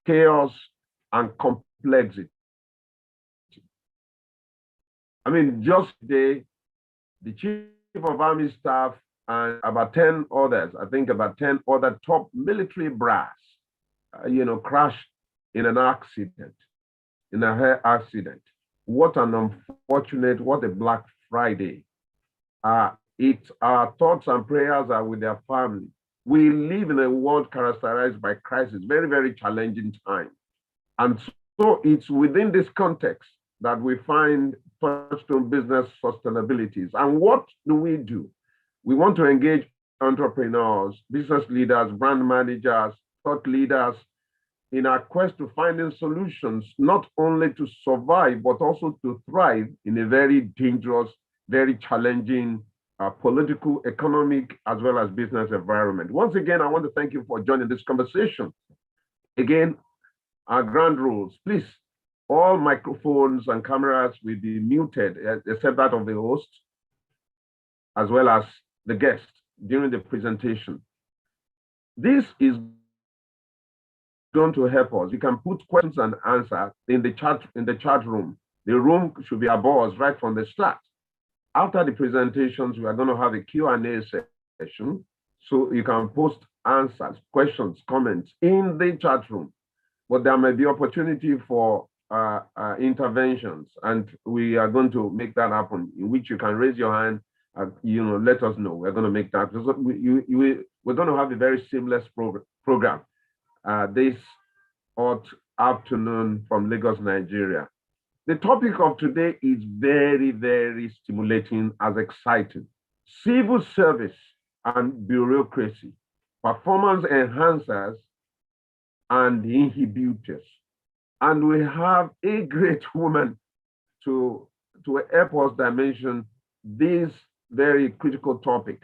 chaos, and complexity. I mean, just today, the Chief of Army Staff and about 10 others, I think about 10 other top military brass, crashed in an accident, in a air accident. What an unfortunate, what a Black Friday. Our thoughts and prayers are with their family. We live in a world characterized by crisis, very, very challenging time. And so it's within this context that we find Touchstone Business Sustainabilities. And what do? We want to engage entrepreneurs, business leaders, brand managers, thought leaders in our quest to finding solutions, not only to survive, but also to thrive in a very dangerous, very challenging political, economic, as well as business environment. Once again, I want to thank you for joining this conversation. Again, our ground rules, please, all microphones and cameras will be muted, except that of the host, as well as the guest during the presentation. This is going to help us. You can put questions and answers in the chat room. The room should be above us right from the start. After the presentations, we are going to have a Q&A session, so you can post answers, questions, comments in the chat room. But there may be opportunity for interventions, and we are going to make that happen, in which you can raise your hand, let us know. We're going to make that. We're going to have a very seamless program this hot afternoon from Lagos, Nigeria. The topic of today is very, very stimulating as exciting. Civil service and bureaucracy, performance enhancers and inhibitors. And we have a great woman to help us dimension this very critical topic.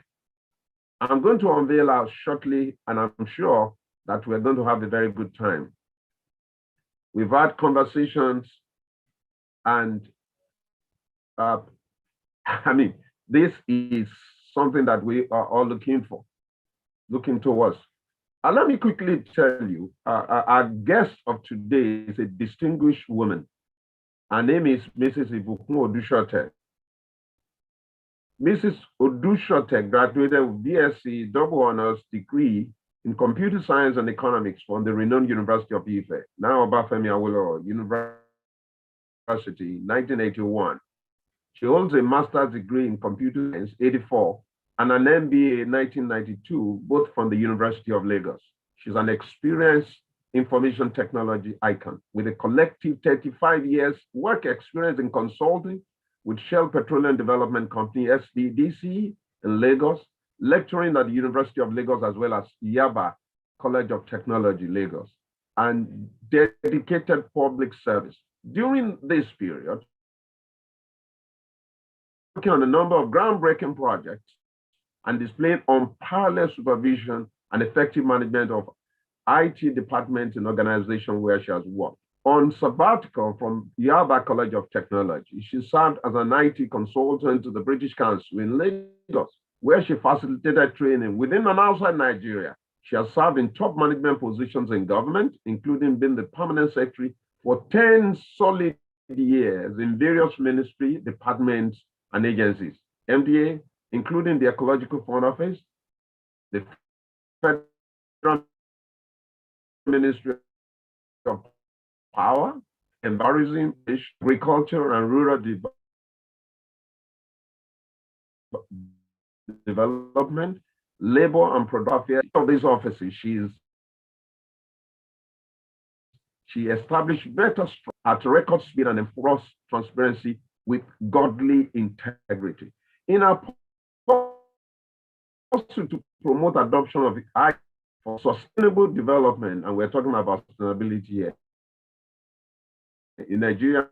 I'm going to unveil her shortly, and I'm sure that we're going to have a very good time. We've had conversations, and this is something that we are all looking towards. And let me quickly tell you, our guest of today is a distinguished woman. Her name is Mrs. Ibukun Odusote. Mrs. Odusote graduated with BSc double honors degree in computer science and economics from the renowned University of Ife, now Obafemi Awolowo University, 1981. She holds a master's degree in computer science, 84, and an MBA in 1992, both from the University of Lagos. She's an experienced information technology icon with a collective 35 years work experience in consulting with Shell Petroleum Development Company, SPDC, in Lagos, lecturing at the University of Lagos as well as Yaba College of Technology, Lagos, and dedicated public service. During this period, working on a number of groundbreaking projects and displaying unparalleled supervision and effective management of IT departments in organizations where she has worked. On sabbatical from Yaba College of Technology, she served as an IT consultant to the British Council in Lagos, where she facilitated training within and outside Nigeria. She has served in top management positions in government, including being the permanent secretary for 10 solid years in various ministry, departments, and agencies. MDA, including the Ecological Fund Office, the Federal Ministry of Power, Environment, Agriculture, and Rural Development, Labor and Production. Of these offices, she established better at record speed and enforced transparency with godly integrity. In our pursuit to promote adoption of AI for sustainable development, and we're talking about sustainability here, in Nigeria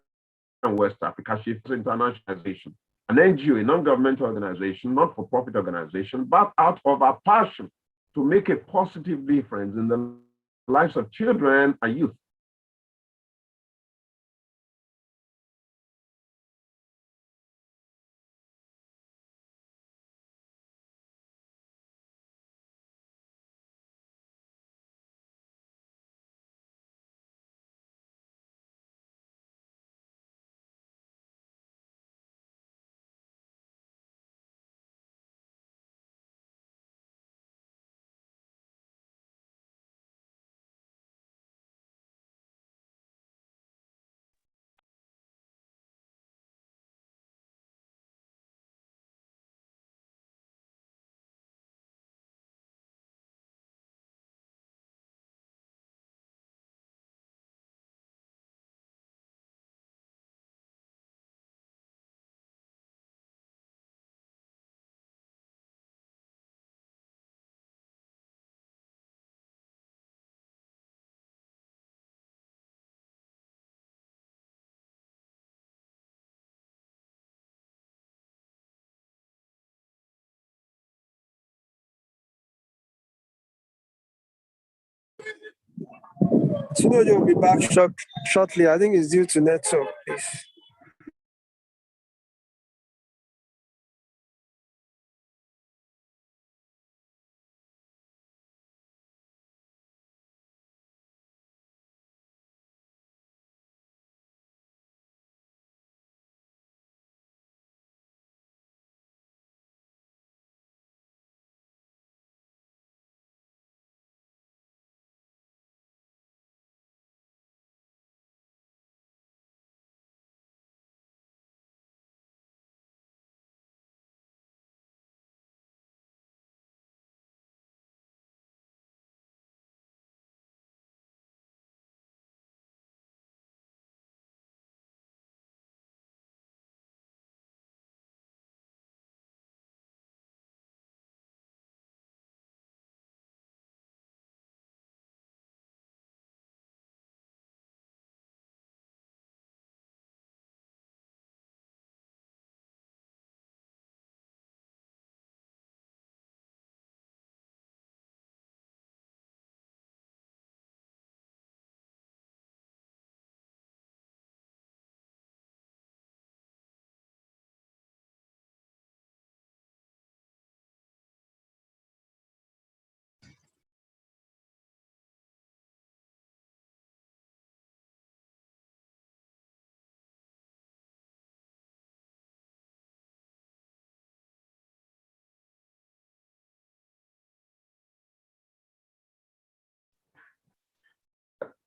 and West Africa, she is internationalization, an NGO, a non-governmental organization, not-for-profit organization, but out of our passion to make a positive difference in the lives of children and youth. Chinojo will be back shortly. I think it's due to network, please.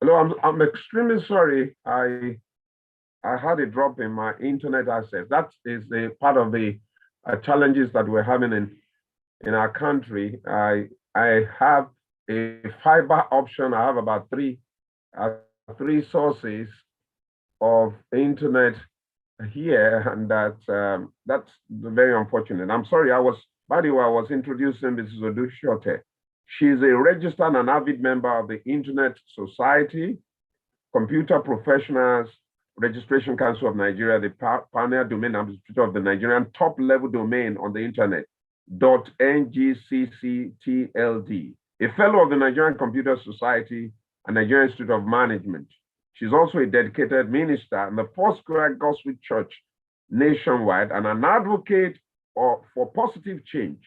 Hello, I'm extremely sorry. I had a drop in my internet access. That is a part of the challenges that we're having in our country. I have a fiber option. I have about three sources of internet here, and that's very unfortunate. I'm sorry. By the way, I was introducing Mrs. Odusote. She's a registered and avid member of the Internet Society, Computer Professionals Registration Council of Nigeria, the Pioneer Domain Administrator of the Nigerian top-level domain on the internet, .ngcctld, a fellow of the Nigerian Computer Society and Nigerian Institute of Management. She's also a dedicated minister in the Foursquare Gospel Church nationwide and an advocate for positive change.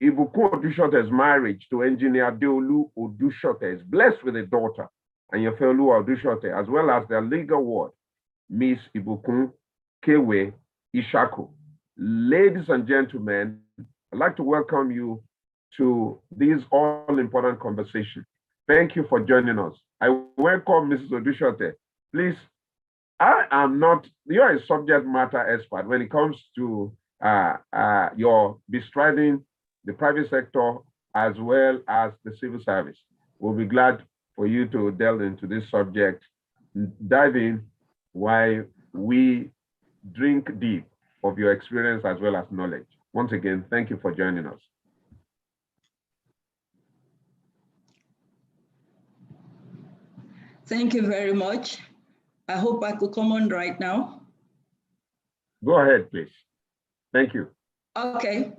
Ibukun Odusote's marriage to engineer Deolu Odusote is blessed with a daughter, and Yefeolu Odusote, as well as their legal ward, Miss Ibukun Kewe Ishaku. Ladies and gentlemen, I'd like to welcome you to this all-important conversation. Thank you for joining us. I welcome Mrs. Odusote. Please, you're a subject matter expert when it comes to your bestriding the private sector as well as the civil service. We'll be glad for you to delve into this subject, dive in while we drink deep of your experience as well as knowledge. Once again, thank you for joining us. Thank you very much. I hope I could come on right now. Go ahead, please. Thank you. Okay,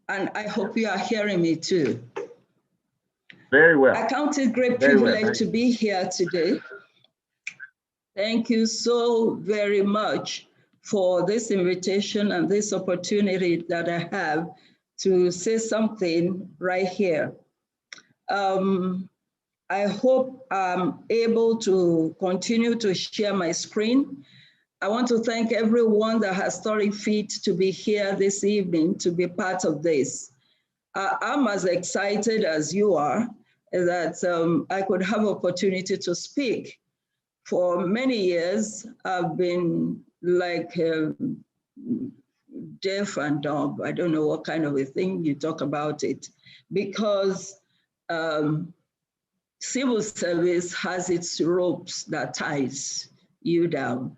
and I hope you are hearing me too. Very well. I count it great privilege to be here today. Thank you so very much for this invitation and this opportunity that I have to say something right here. I hope I'm able to continue to share my screen. I want to thank everyone that has thought fit to be here this evening to be part of this. I'm as excited as you are that I could have opportunity to speak. For many years, I've been like deaf and dumb. I don't know what kind of a thing you talk about it, because civil service has its ropes that ties you down.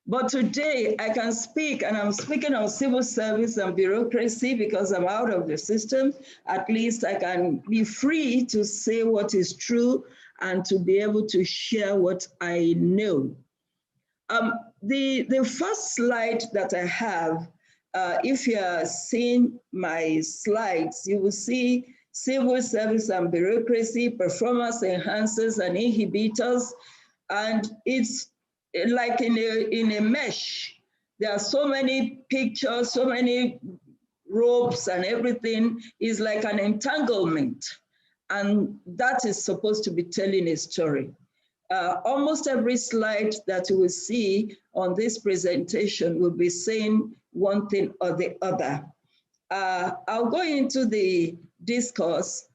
But today I can speak, and I'm speaking on civil service and bureaucracy because I'm out of the system. At least I can be free to say what is true and to be able to share what I know. The first slide that I have, if you are seeing my slides, you will see civil service and bureaucracy, performance enhancers and inhibitors. And it's like in a mesh. There are so many pictures, so many ropes and everything is like an entanglement. And that is supposed to be telling a story. Almost every slide that you will see on this presentation will be saying one thing or the other. I'll go into the discourse.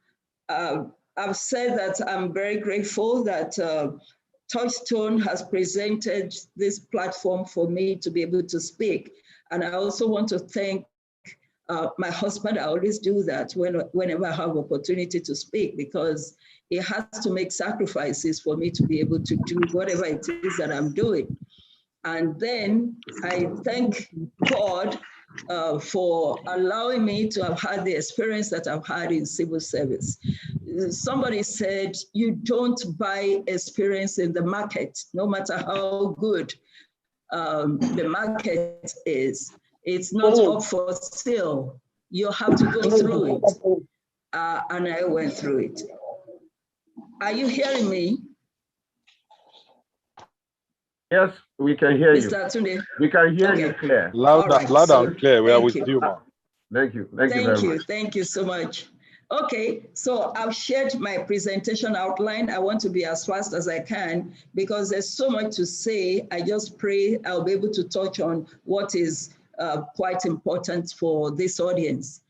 I've said that I'm very grateful that Touchstone has presented this platform for me to be able to speak. And I also want to thank my husband. I always do that whenever I have opportunity to speak, because he has to make sacrifices for me to be able to do whatever it is that I'm doing. And then I thank God for allowing me to have had the experience that I've had in civil service. Somebody said, you don't buy experience in the market, no matter how good the market is. It's not up for sale. You have to go through it. And I went through it. Are you hearing me? Yes, we can hear you. Mr. Tunde? We can hear you clear. Loud and clear. We are with you, ma'am. Thank you. Thank you very much. Thank you so much. Okay, so I've shared my presentation outline. I want to be as fast as I can because there's so much to say. I just pray I'll be able to touch on what is quite important for this audience.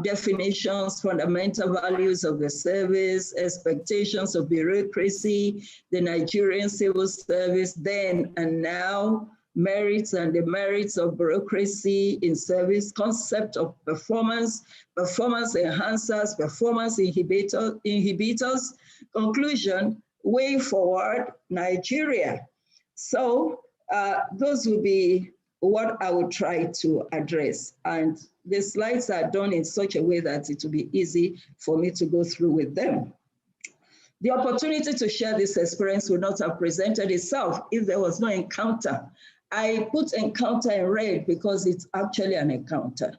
Definitions, fundamental values of the service, expectations of bureaucracy, the Nigerian civil service then and now, merits and demerits of bureaucracy in service, concept of performance, performance enhancers, performance inhibitors, conclusion, way forward, Nigeria. So those will be what I will try to address. And the slides are done in such a way that it will be easy for me to go through with them. The opportunity to share this experience would not have presented itself if there was no encounter. I put encounter in red because it's actually an encounter.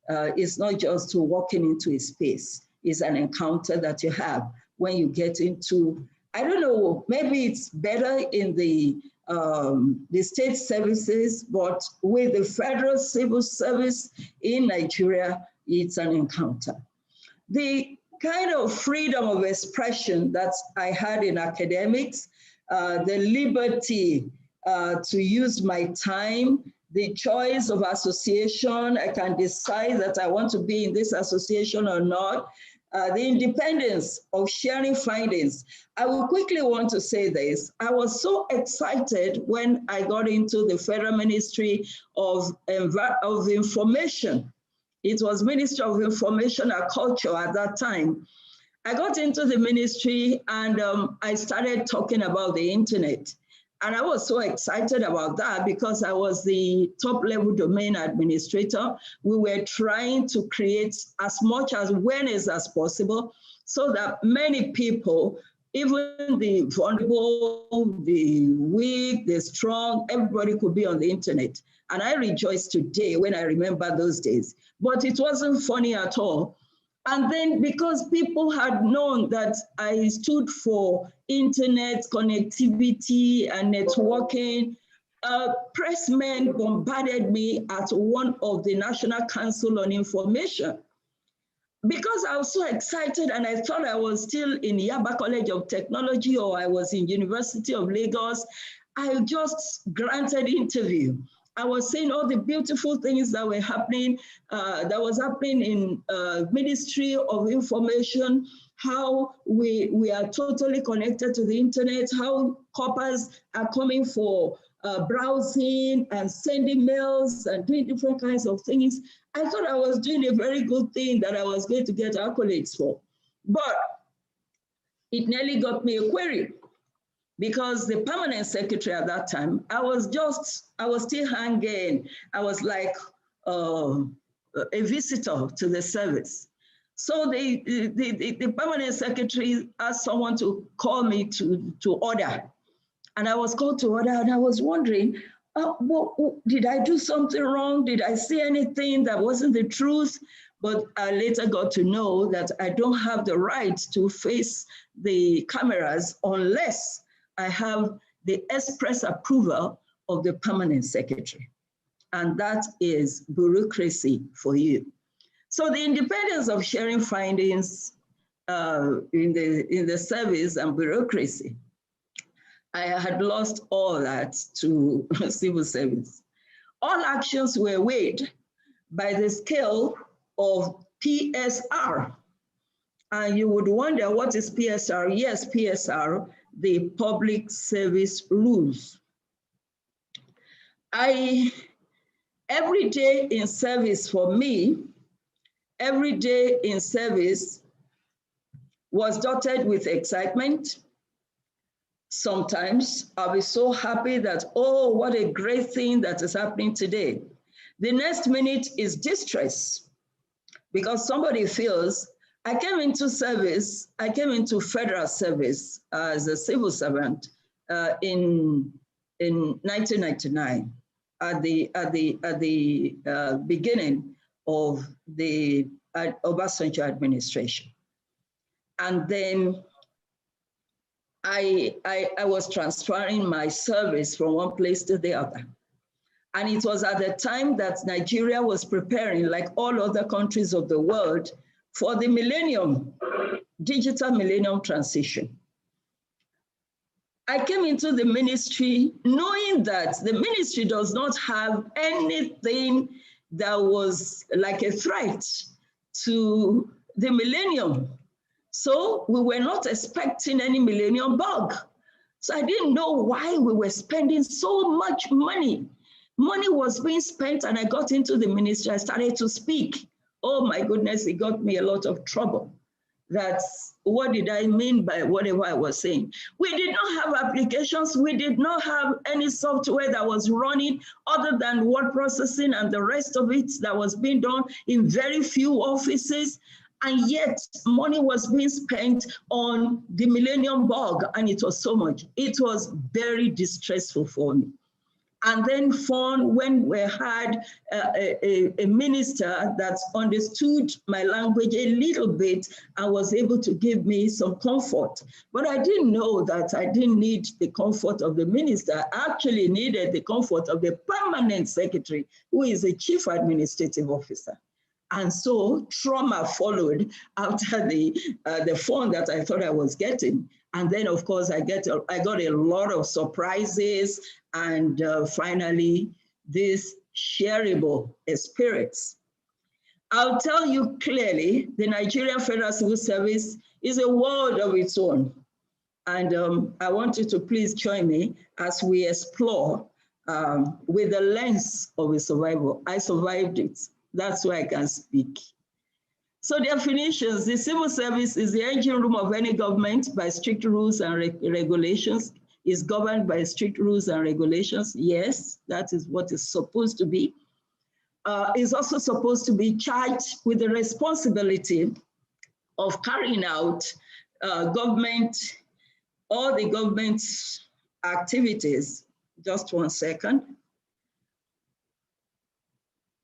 It's not just to walking into a space. It's an encounter that you have when you get into, I don't know, maybe it's better in the state services, but with the federal civil service in Nigeria, it's an encounter. The kind of freedom of expression that I had in academics, the liberty to use my time, the choice of association, I can decide that I want to be in this association or not, the independence of sharing findings. I will quickly want to say this. I was so excited when I got into the Federal Ministry of Information. It was Ministry of Information and Culture at that time. I got into the ministry and I started talking about the internet. And I was so excited about that because I was the top level domain administrator. We were trying to create as much awareness as possible so that many people, even the vulnerable, the weak, the strong, everybody could be on the internet. And I rejoice today when I remember those days. But it wasn't funny at all. And then because people had known that I stood for internet connectivity and networking, pressmen bombarded me at one of the National Council on Information. Because I was so excited and I thought I was still in Yaba College of Technology or I was in University of Lagos, I just granted interview. I was saying all the beautiful things that were happening, that was happening in Ministry of Information, how we are totally connected to the internet, how corpers are coming for browsing and sending mails and doing different kinds of things. I thought I was doing a very good thing that I was going to get accolades for. But it nearly got me a query. Because the permanent secretary at that time, I was still hanging. I was like a visitor to the service. So the permanent secretary asked someone to call me to order. And I was called to order and I was wondering, did I do something wrong? Did I say anything that wasn't the truth? But I later got to know that I don't have the right to face the cameras unless I have the express approval of the permanent secretary. And that is bureaucracy for you. So the independence of sharing findings in the service and bureaucracy, I had lost all that to civil service. All actions were weighed by the scale of PSR. And you would wonder, what is PSR? Yes, PSR, the public service rules. Every day in service for me, every day in service was dotted with excitement. Sometimes I'll be so happy that, oh, what a great thing that is happening today. The next minute is distress because somebody feels, I came into service, I came into federal service as a civil servant in 1999 at the beginning of the Odusote administration. And then I was transferring my service from one place to the other. And it was at the time that Nigeria was preparing, like all other countries of the world, for the millennium, digital millennium transition. I came into the ministry knowing that the ministry does not have anything that was like a threat to the millennium. So we were not expecting any millennium bug. So I didn't know why we were spending so much money. Money was being spent and I got into the ministry, I started to speak. Oh my goodness, it got me a lot of trouble. That's what did I mean by whatever I was saying. We did not have applications. We did not have any software that was running other than word processing and the rest of it that was being done in very few offices. And yet money was being spent on the millennium bug and it was so much. It was very distressful for me. And then when we had a minister that understood my language a little bit and was able to give me some comfort. But I didn't know that I didn't need the comfort of the minister. I actually needed the comfort of the permanent secretary, who is a chief administrative officer. And so trauma followed after the phone that I thought I was getting. And then, of course, I got a lot of surprises and finally, this shareable experience. I'll tell you clearly, the Nigerian Federal Civil Service is a world of its own. And I want you to please join me as we explore with the lens of a survival. I survived it. That's why I can speak. So definitions, the civil service is the engine room of any government by strict rules and regulations, is governed by strict rules and regulations. Yes, that is what it's supposed to be. Is also supposed to be charged with the responsibility of carrying out all the government's activities. Just 1 second.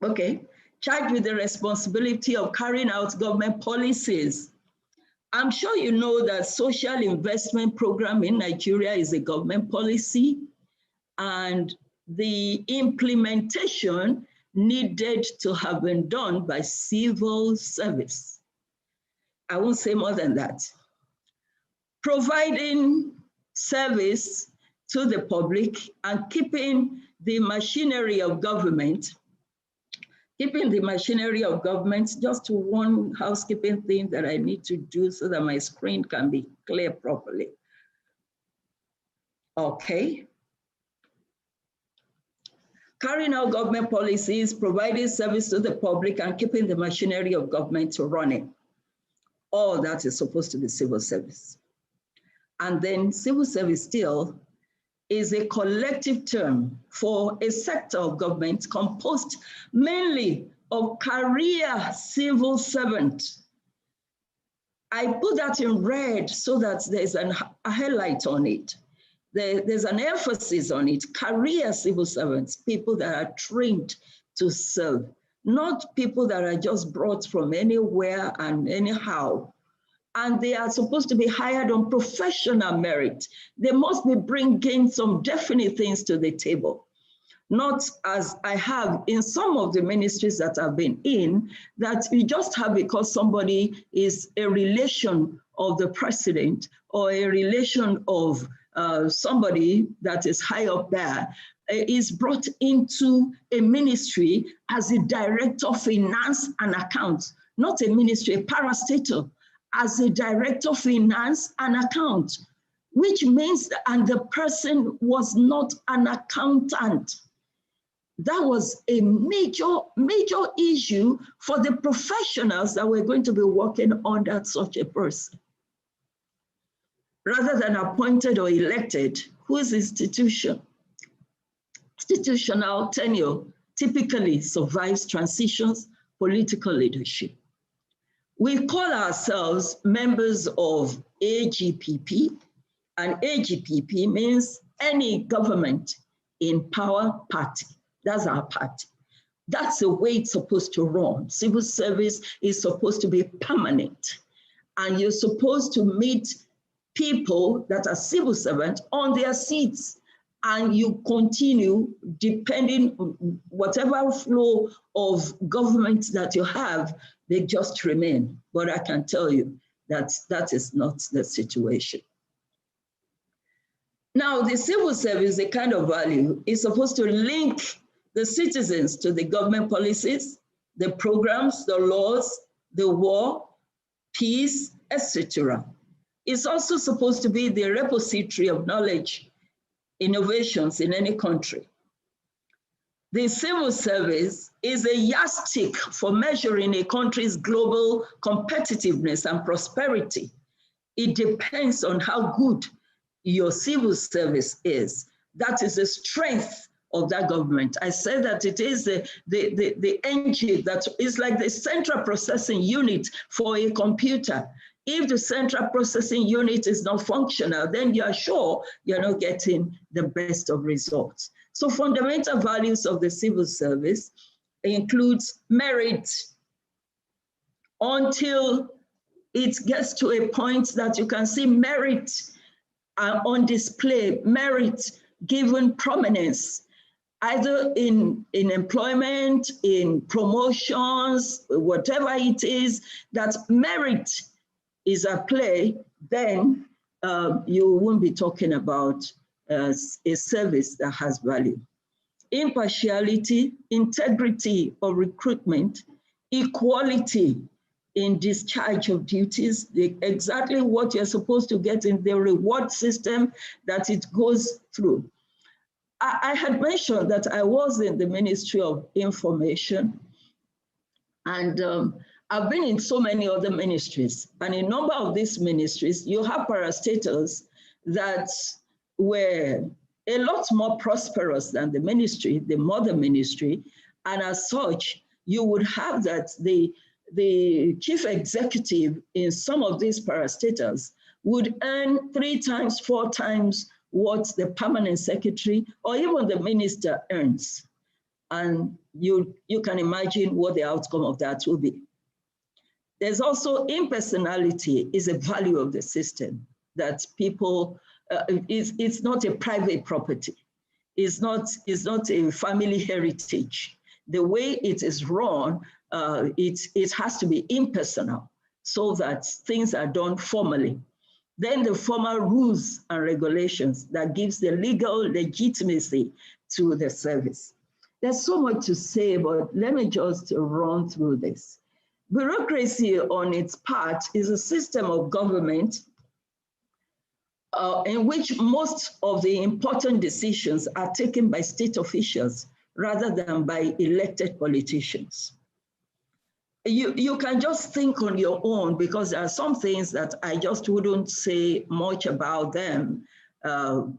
Okay. Charged with the responsibility of carrying out government policies. I'm sure you know that social investment program in Nigeria is a government policy, and the implementation needed to have been done by civil service. I won't say more than that. Providing service to the public and keeping the machinery of government. Just one housekeeping thing that I need to do so that my screen can be clear properly. Okay. Carrying out government policies, providing service to the public, and keeping the machinery of government running. All that is supposed to be civil service. And then civil service still is a collective term for a sector of government composed mainly of career civil servants. I put that in red so that there's a highlight on it. There's an emphasis on it. Career civil servants, people that are trained to serve, not people that are just brought from anywhere and anyhow. And they are supposed to be hired on professional merit. They must be bringing some definite things to the table. Not as I have in some of the ministries that I've been in, that you just have because somebody is a relation of the president or a relation of somebody that is high up there, is brought into a ministry as a director of finance and accounts, not a ministry, a parastatal, as a director of finance and account, which means, and the person was not an accountant. That was a major issue for the professionals that were going to be working under such a person. Rather than appointed or elected, whose institutional tenure typically survives transitions, political leadership. We call ourselves members of AGPP, and AGPP means any government in power party. That's our party. That's the way it's supposed to run. Civil service is supposed to be permanent, and you're supposed to meet people that are civil servants on their seats, and you continue depending on whatever flow of government that you have, they just remain. But I can tell you that that is not the situation. Now, the civil service, the kind of value, is supposed to link the citizens to the government policies, the programs, the laws, the war, peace, etc. It's also supposed to be the repository of knowledge, innovations in any country. The civil service is a yardstick for measuring a country's global competitiveness and prosperity. It depends on how good your civil service is. That is the strength of that government. I said that it is the engine that is like the central processing unit for a computer. If the central processing unit is not functional, then you are sure you're not getting the best of results. So fundamental values of the civil service includes merit until it gets to a point that you can see merit on display, merit given prominence, either in employment, in promotions, whatever it is, that merit is at play, then you won't be talking about a service that has value. Impartiality, integrity of recruitment, equality in discharge of duties, exactly what you're supposed to get in the reward system that it goes through. I had mentioned that I was in the Ministry of Information, and I've been in so many other ministries, and in a number of these ministries, you have parastatals that were a lot more prosperous than the ministry, the mother ministry, and as such, you would have that the chief executive in some of these parastatals would earn 3 times, 4 times what the permanent secretary or even the minister earns. And you can imagine what the outcome of that will be. There's also impersonality is a value of the system, that people, it's not a private property. It's not a family heritage. The way it is run, it has to be impersonal so that things are done formally. Then the formal rules and regulations that gives the legal legitimacy to the service. There's so much to say, but let me just run through this. Bureaucracy on its part is a system of government in which most of the important decisions are taken by state officials rather than by elected politicians. You can just think on your own, because there are some things that I just wouldn't say much about them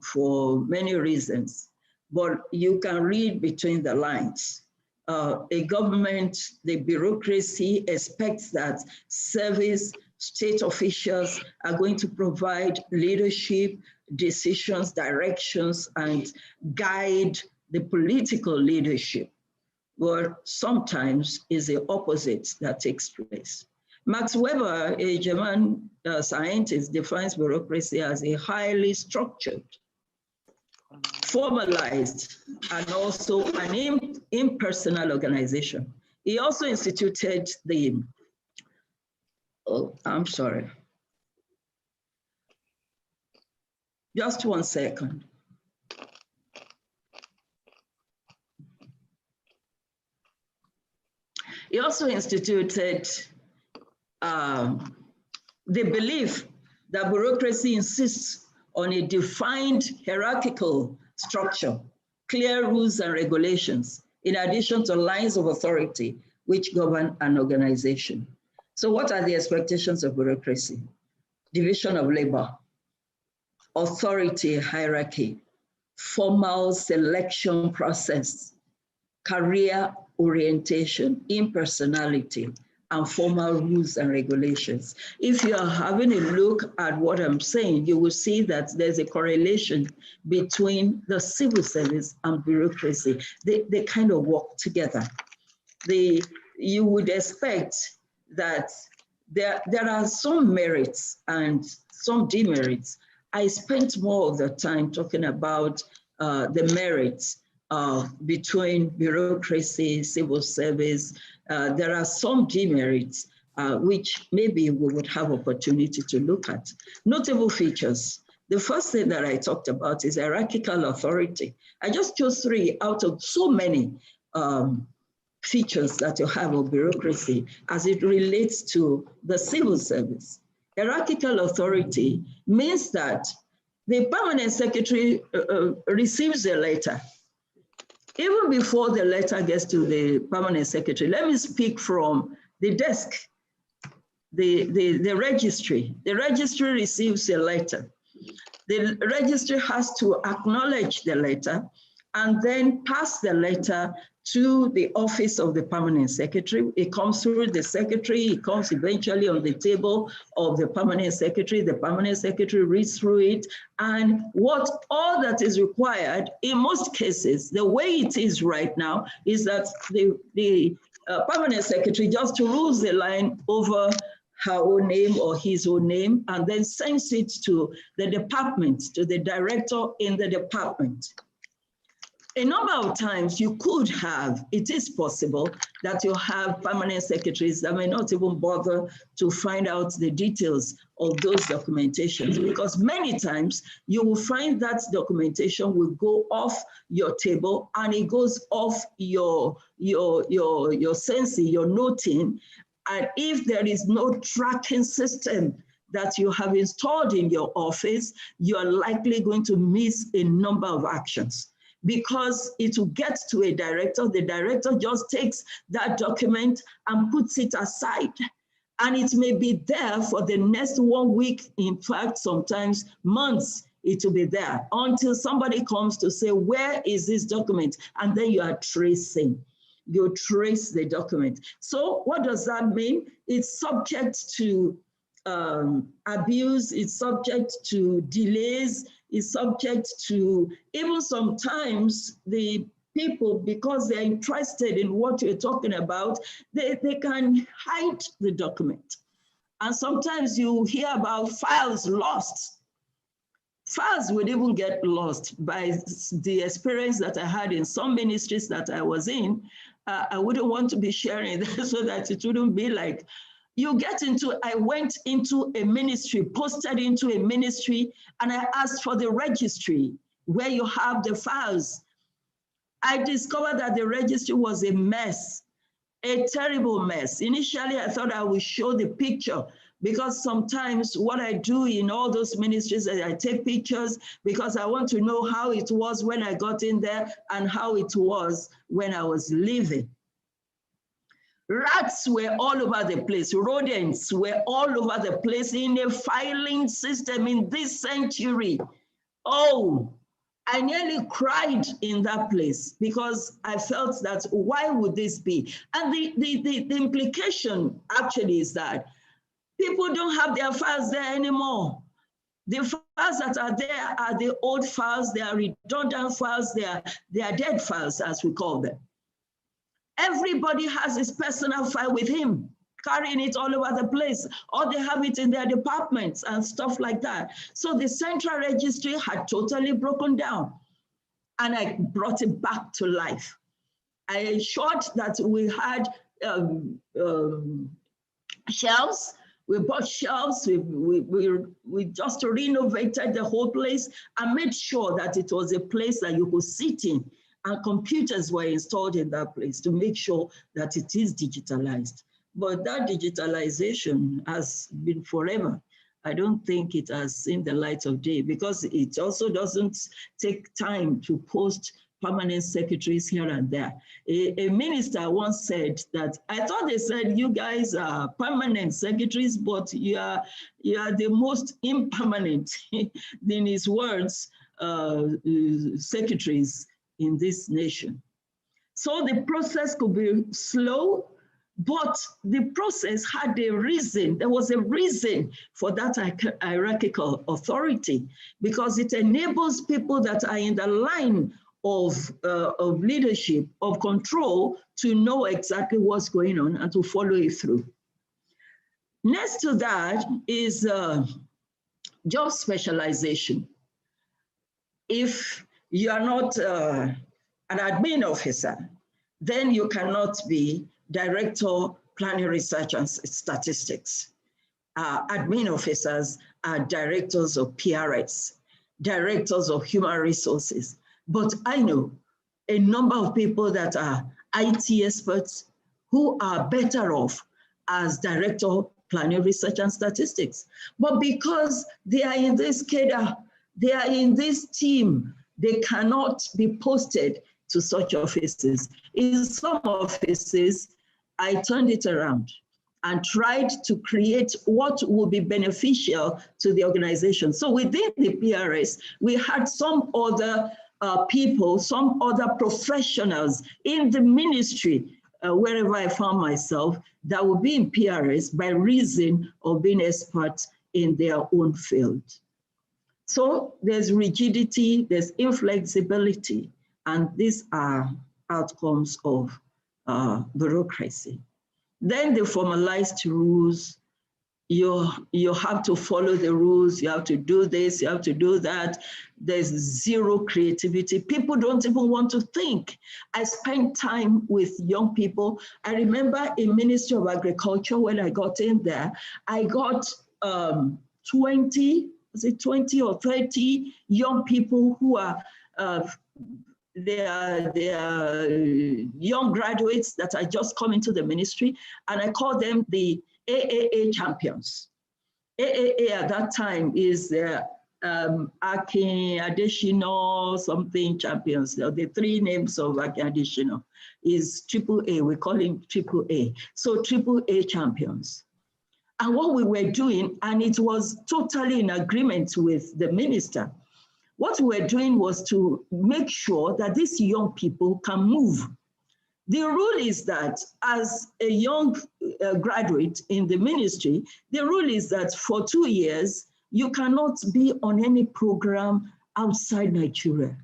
for many reasons, but you can read between the lines. A government, the bureaucracy expects that service, state officials are going to provide leadership, decisions, directions, and guide the political leadership. but sometimes it's the opposite that takes place. Max Weber, a German scientist, defines bureaucracy as a highly structured, formalized, and also an impersonal organization. He also instituted the, just 1 second. He also instituted the belief that bureaucracy insists on a defined hierarchical structure, clear rules and regulations, in addition to lines of authority which govern an organization. So what are the expectations of bureaucracy? Division of labor, authority hierarchy, formal selection process, career orientation, impersonality, and formal rules and regulations. If you are having a look at what I'm saying, you will see that there's a correlation between the civil service and bureaucracy. They kind of work together. You would expect that there are some merits and some demerits. I spent more of the time talking about the merits between bureaucracy, civil service. There are some demerits which maybe we would have opportunity to look at. Notable features. The first thing that I talked about is hierarchical authority. I just chose 3 out of so many features that you have of bureaucracy as it relates to the civil service. Hierarchical authority means that the permanent secretary receives a letter. Even before the letter gets to the permanent secretary, let me speak from the desk, the registry. The registry receives a letter. The registry has to acknowledge the letter and then pass the letter to the office of the permanent secretary. It comes through the secretary, it comes eventually on the table of the permanent secretary. The permanent secretary reads through it, and all that is required, in most cases, the way it is right now, is that the permanent secretary just rules the line over her own name or his own name, and then sends it to the department, to the director in the department. A number of times you could have, it is possible that you have permanent secretaries that may not even bother to find out the details of those documentations, because many times you will find that documentation will go off your table and it goes off your sensing, your noting. And if there is no tracking system that you have installed in your office, you are likely going to miss a number of actions, because it will get to a director. The director just takes that document and puts it aside. And it may be there for the next 1 week. In fact, sometimes months, it will be there until somebody comes to say, where is this document? And then you are tracing. You trace the document. So what does that mean? It's subject to abuse, it's subject to delays, is subject to, even sometimes the people, because they're interested in what you're talking about, they can hide the document. And sometimes you hear about files lost. Files would even get lost. By the experience that I had in some ministries that I was in, I wouldn't want to be sharing this so that it wouldn't be like, I went into a ministry, posted into a ministry, and I asked for the registry where you have the files. I discovered that the registry was a mess, a terrible mess. Initially, I thought I would show the picture, because sometimes what I do in all those ministries is I take pictures because I want to know how it was when I got in there and how it was when I was leaving. Rats were all over the place. Rodents were all over the place in a filing system in this century. Oh, I nearly cried in that place because I felt that why would this be? And the implication actually is that people don't have their files there anymore. The files that are there are the old files, they are redundant files, they are dead files, as we call them. Everybody has his personal file with him, carrying it all over the place, or they have it in their departments and stuff like that. So the central registry had totally broken down, and I brought it back to life. I ensured that we had shelves. We bought shelves. We just renovated the whole place and made sure that it was a place that you could sit in, and computers were installed in that place to make sure that it is digitalized. But that digitalization has been forever. I don't think it has seen the light of day, because it also doesn't take time to post permanent secretaries here and there. A minister once said that, I thought they said you guys are permanent secretaries, but you are the most impermanent, in his words, secretaries in this nation. So the process could be slow, but the process had a reason. There was a reason for that hierarchical authority, because it enables people that are in the line of leadership, of control, to know exactly what's going on and to follow it through. Next to that is job specialization. If you are not an admin officer, then you cannot be Director, Planning, Research and Statistics. Admin officers are directors of PRS, directors of human resources. But I know a number of people that are IT experts who are better off as Director, Planning, Research and Statistics. But because they are in this cadre, they are in this team, they cannot be posted to such offices. In some offices, I turned it around and tried to create what would be beneficial to the organization. So within the PRS, we had some other people, some other professionals in the ministry, wherever I found myself, that would be in PRS by reason of being experts in their own field. So there's rigidity, there's inflexibility, and these are outcomes of bureaucracy. Then the formalized rules, you have to follow the rules, you have to do this, you have to do that. There's zero creativity. People don't even want to think. I spent time with young people. I remember in Ministry of Agriculture, when I got in there, I got 20 or 30 young people who are they are young graduates that are just coming to the ministry, and I call them the AAA champions. AAA at that time is Akin Adeshino something champions. The three names of Akin Adeshino is AAA. We call him AAA. So AAA champions. And what we were doing, and it was totally in agreement with the minister, what we were doing was to make sure that these young people can move. The rule is that as a young graduate in the ministry, the rule is that for 2 years, you cannot be on any program outside Nigeria.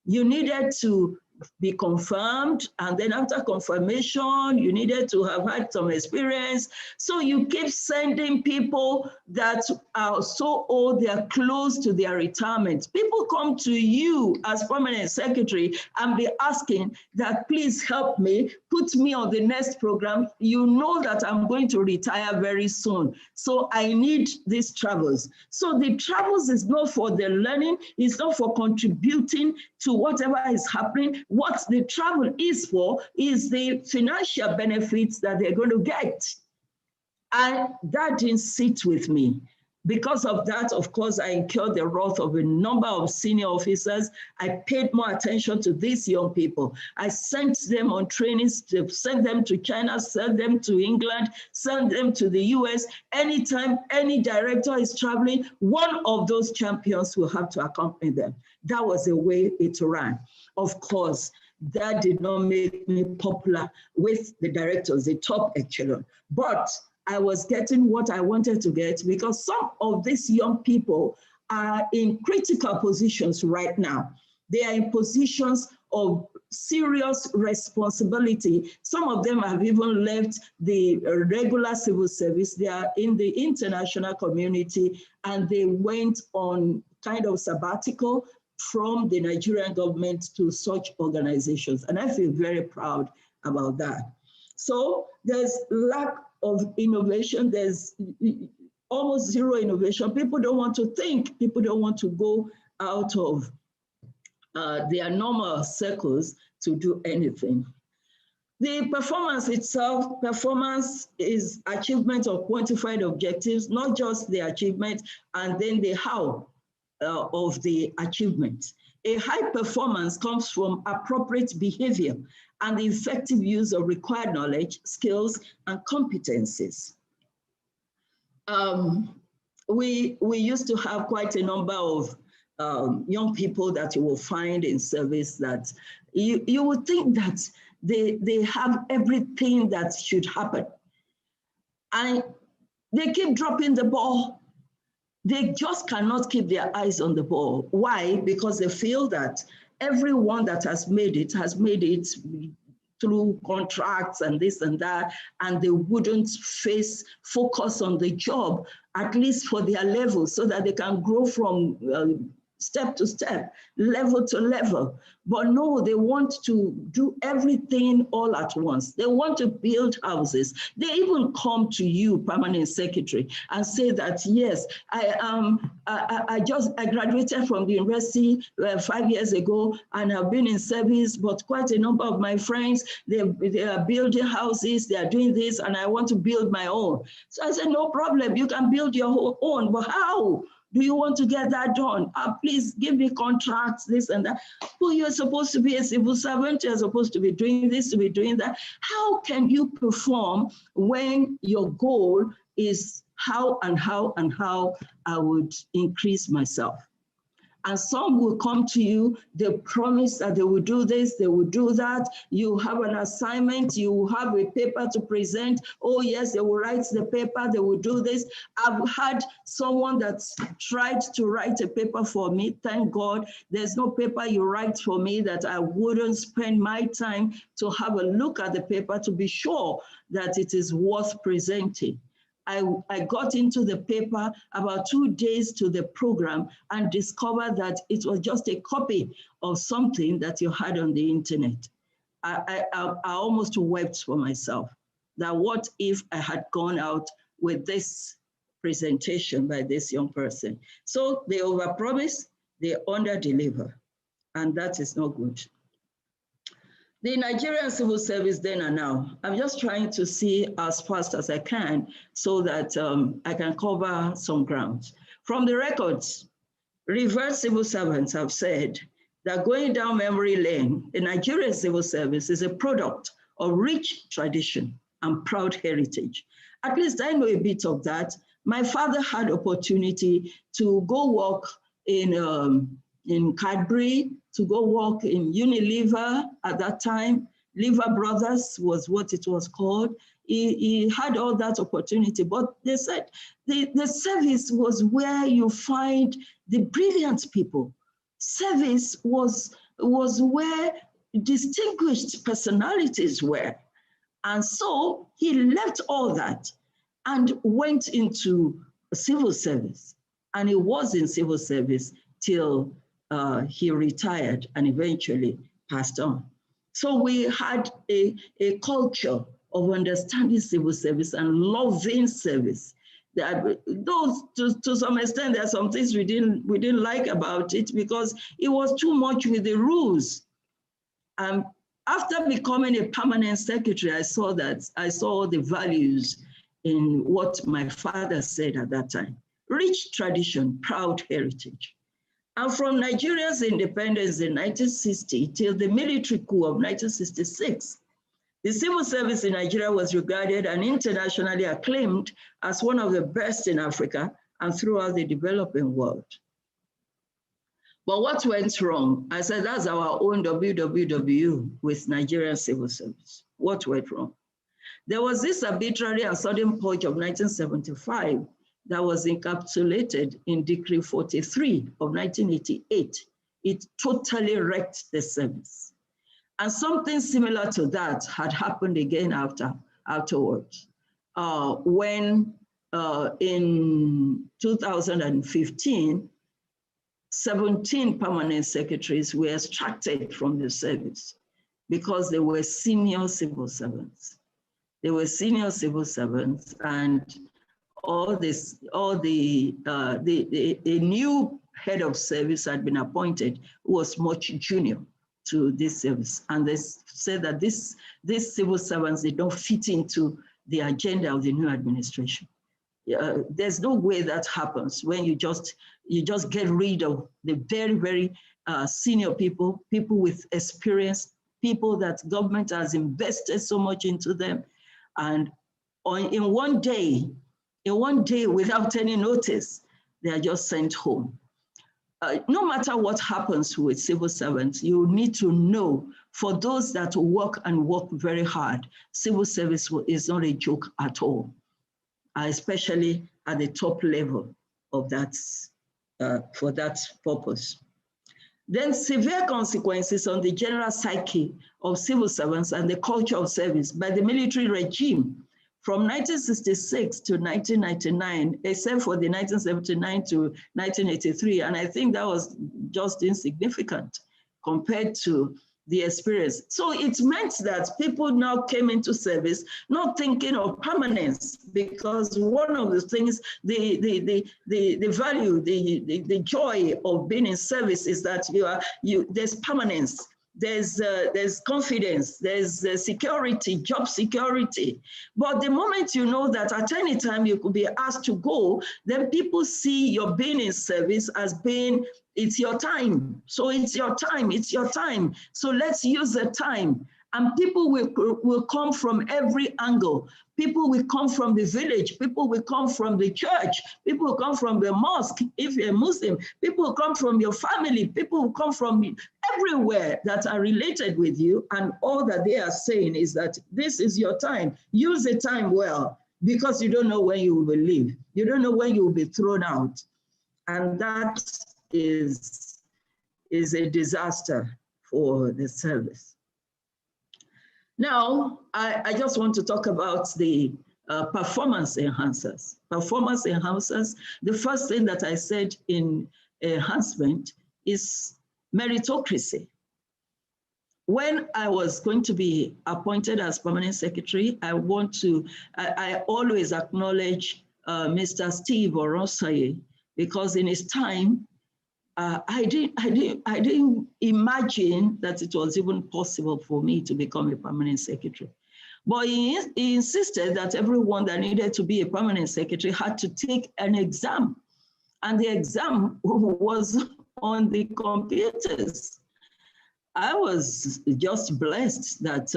You needed to be confirmed, and then after confirmation, you needed to have had some experience. So you keep sending people that are so old, they're close to their retirement. People come to you as permanent secretary and be asking that, please help me, put me on the next program. You know that I'm going to retire very soon, so I need these travels. So the travels is not for the learning, it's not for contributing to whatever is happening. What the travel is for is the financial benefits that they're going to get. And that didn't sit with me. Because of that, of course, I incurred the wrath of a number of senior officers. I paid more attention to these young people. I sent them on trainings, sent them to China, sent them to England, sent them to the US. Anytime any director is traveling, one of those champions will have to accompany them. That was the way it ran. Of course, that did not make me popular with the directors, the top echelon. But I was getting what I wanted to get, because some of these young people are in critical positions right now. They are in positions of serious responsibility. Some of them have even left the regular civil service. They are in the international community, and they went on kind of sabbatical from the Nigerian government to such organizations. And I feel very proud about that. So there's lack of innovation. There's almost zero innovation. People don't want to think. People don't want to go out of their normal circles to do anything. The performance itself, performance is achievement of quantified objectives, not just the achievement and then the how of the achievement. A high performance comes from appropriate behavior and the effective use of required knowledge, skills, and competencies. We used to have quite a number of young people that you will find in service that you would think that they have everything that should happen. And they keep dropping the ball. They just cannot keep their eyes on the ball. Why? Because they feel that everyone that has made it through contracts and this and that, and they wouldn't focus on the job, at least for their level, so that they can grow from step to step, level to level. But no, they want to do everything all at once. They want to build houses. They even come to you, permanent secretary, and say that, yes, I graduated from the university 5 years ago and have been in service, but quite a number of my friends, they are building houses, they are doing this, and I want to build my own. So I said, no problem, you can build your own, but how? Do you want to get that done? Please give me contracts, this and that. Well, you're supposed to be a civil servant. You're supposed to be doing this, to be doing that. How can you perform when your goal is how I would increase myself? And some will come to you, they promise that they will do this, they will do that. You have an assignment, you have a paper to present. Oh yes, they will write the paper, they will do this. I've had someone that's tried to write a paper for me. Thank God, there's no paper you write for me that I wouldn't spend my time to have a look at the paper to be sure that it is worth presenting. I got into the paper about 2 days to the program and discovered that it was just a copy of something that you had on the internet. I almost wept for myself, that what if I had gone out with this presentation by this young person? So they overpromise, they underdeliver, and that is not good. The Nigerian civil service then and now, I'm just trying to see as fast as I can so that I can cover some ground. From the records, revered civil servants have said that going down memory lane, the Nigerian civil service is a product of rich tradition and proud heritage. At least I know a bit of that. My father had opportunity to go work in Cadbury, to go work in Unilever at that time. Lever Brothers was what it was called. He had all that opportunity, but they said the service was where you find the brilliant people. Service was where distinguished personalities were. And so he left all that and went into civil service. And he was in civil service till he retired and eventually passed on. So we had a culture of understanding civil service and loving service. Those, to some extent, there are some things we didn't like about it because it was too much with the rules. After becoming a permanent secretary, I saw the values in what my father said at that time. Rich tradition, proud heritage. And from Nigeria's independence in 1960 till the military coup of 1966, the civil service in Nigeria was regarded and internationally acclaimed as one of the best in Africa and throughout the developing world. But what went wrong? I said, that's our own WWW with Nigerian civil service. What went wrong? There was this arbitrary and sudden purge of 1975 that was encapsulated in Decree 43 of 1988, It totally wrecked the service. And something similar to that had happened again afterwards. When in 2015, 17 permanent secretaries were extracted from the service because they were senior civil servants. They were senior civil servants, and a new head of service had been appointed who was much junior to this service. And they said that these civil servants, they don't fit into the agenda of the new administration. There's no way that happens when you just get rid of the very, very senior people with experience, people that government has invested so much into them. And in one day, without any notice, they are just sent home. No matter what happens with civil servants, you need to know, for those that work very hard, civil service is not a joke at all, especially at the top level of that, for that purpose. Then severe consequences on the general psyche of civil servants and the culture of service by the military regime from 1966 to 1999, except for the 1979 to 1983. And I think that was just insignificant compared to the experience. So it meant that people now came into service not thinking of permanence, because one of the things, the value, the joy of being in service is that there's permanence. There's confidence, there's security, job security. But the moment you know that at any time you could be asked to go, then people see your being in service as being, it's your time. So it's your time, it's your time. So let's use the time. And people will come from every angle. People will come from the village. People will come from the church. People will come from the mosque, if you're a Muslim. People will come from your family. People will come from everywhere that are related with you. And all that they are saying is that this is your time. Use the time well, because you don't know when you will leave. You don't know when you will be thrown out. And that is a disaster for the service. Now, I just want to talk about the performance enhancers. Performance enhancers, the first thing that I said in enhancement is meritocracy. When I was going to be appointed as permanent secretary, I always acknowledge Mr. Steve Odusote, because in his time, I didn't imagine that it was even possible for me to become a permanent secretary. But he insisted that everyone that needed to be a permanent secretary had to take an exam. And the exam was on the computers. I was just blessed that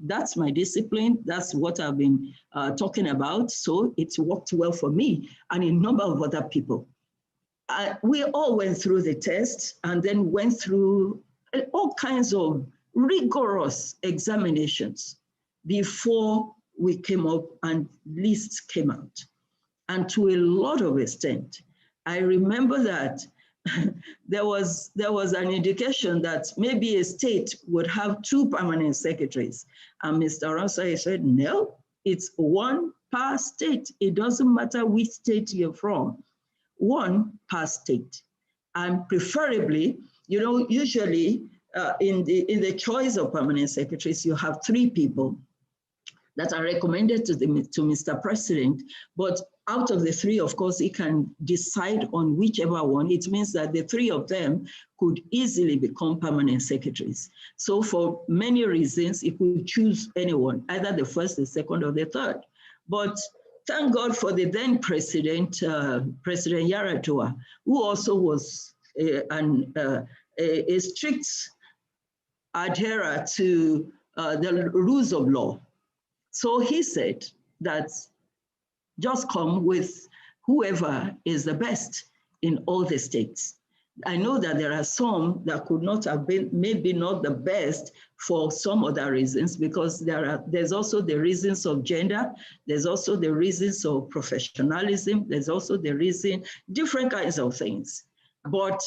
that's my discipline. That's what I've been talking about. So it worked well for me and a number of other people. We all went through the test and then went through all kinds of rigorous examinations before we came up and lists came out. And to a lot of extent, I remember that there was an indication that maybe a state would have 2 permanent secretaries. And Mr. Odusote said, no, it's 1 per state. It doesn't matter which state you're from. 1 per state, and preferably, usually in the choice of permanent secretaries, you have 3 people that are recommended to Mr. President. But out of the 3, of course, he can decide on whichever one. It means that the 3 of them could easily become permanent secretaries. So for many reasons, he could choose anyone, either the first, the second, or the third. But thank God for the then president, President Yaradua, who also was a strict adherer to the rules of law. So he said that just come with whoever is the best in all the states. I know that there are some that could not have been, maybe not the best for some other reasons, because there's also the reasons of gender, there's also the reasons of professionalism, there's also the reason, different kinds of things. But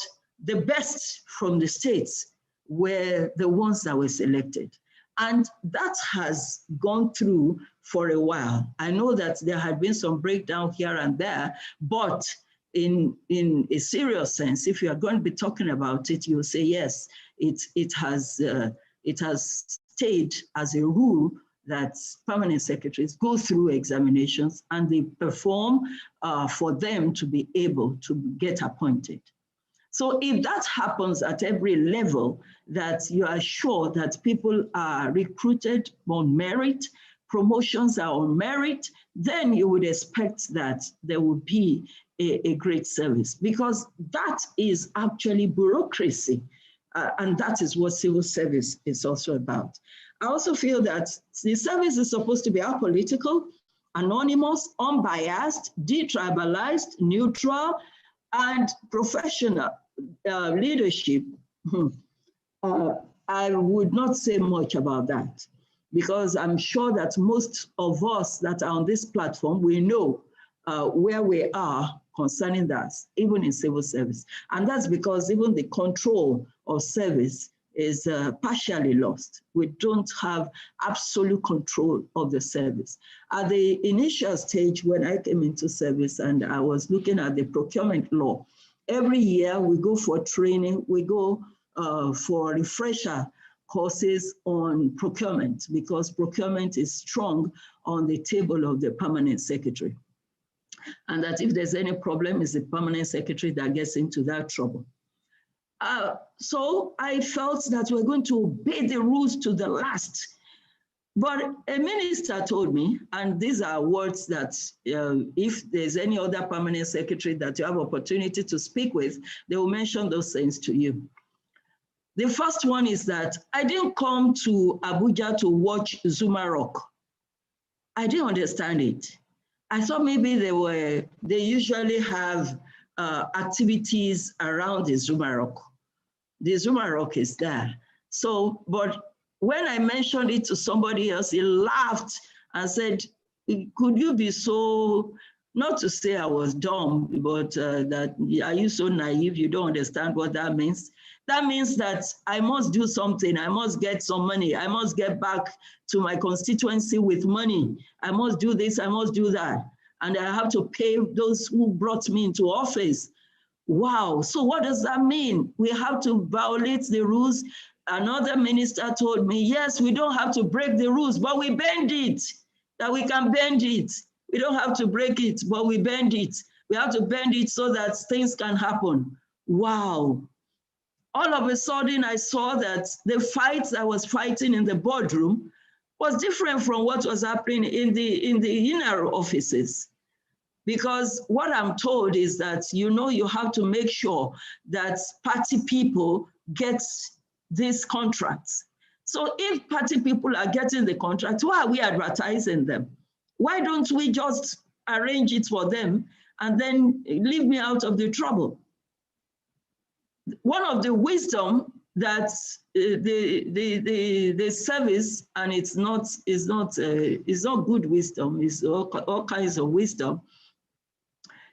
the best from the states were the ones that were selected. And that has gone through for a while. I know that there had been some breakdown here and there, but in a serious sense, if you are going to be talking about it, you'll say, yes, it has stayed as a rule that permanent secretaries go through examinations and they perform for them to be able to get appointed. So if that happens at every level, that you are sure that people are recruited on merit, promotions are on merit, then you would expect that there will be a great service, because that is actually bureaucracy. And that is what civil service is also about. I also feel that the service is supposed to be apolitical, anonymous, unbiased, detribalized, neutral, and professional. Leadership, I would not say much about that, because I'm sure that most of us that are on this platform, we know where we are concerning that, even in civil service. And that's because even the control of service is partially lost. We don't have absolute control of the service. At the initial stage, when I came into service and I was looking at the procurement law, every year we go for training, we go for refresher courses on procurement, because procurement is strong on the table of the permanent secretary. And that if there's any problem, it's the permanent secretary that gets into that trouble. So I felt that we're going to obey the rules to the last. But a minister told me, and these are words that if there's any other permanent secretary that you have opportunity to speak with, they will mention those things to you. The first one is that I didn't come to Abuja to watch Zuma Rock. I didn't understand it. I thought maybe they usually have activities around the Zuma Rock. The Zuma Rock is there. So, but when I mentioned it to somebody else, he laughed and said, could you be so, not to say I was dumb, but that are you so naive, you don't understand what that means? That means that I must do something, I must get some money, I must get back to my constituency with money, I must do this, I must do that, and I have to pay those who brought me into office. Wow, so what does that mean? We have to violate the rules. Another minister told me, yes, we don't have to break the rules, but we bend it, that we can bend it. We don't have to break it, but we bend it. We have to bend it so that things can happen. Wow. All of a sudden, I saw that the fights I was fighting in the boardroom was different from what was happening in the inner offices. Because what I'm told is that, you know, you have to make sure that party people get these contracts. So if party people are getting the contracts, why are we advertising them? Why don't we just arrange it for them and then leave me out of the trouble? One of the wisdom that the service, and it's not good wisdom, it's all kinds of wisdom,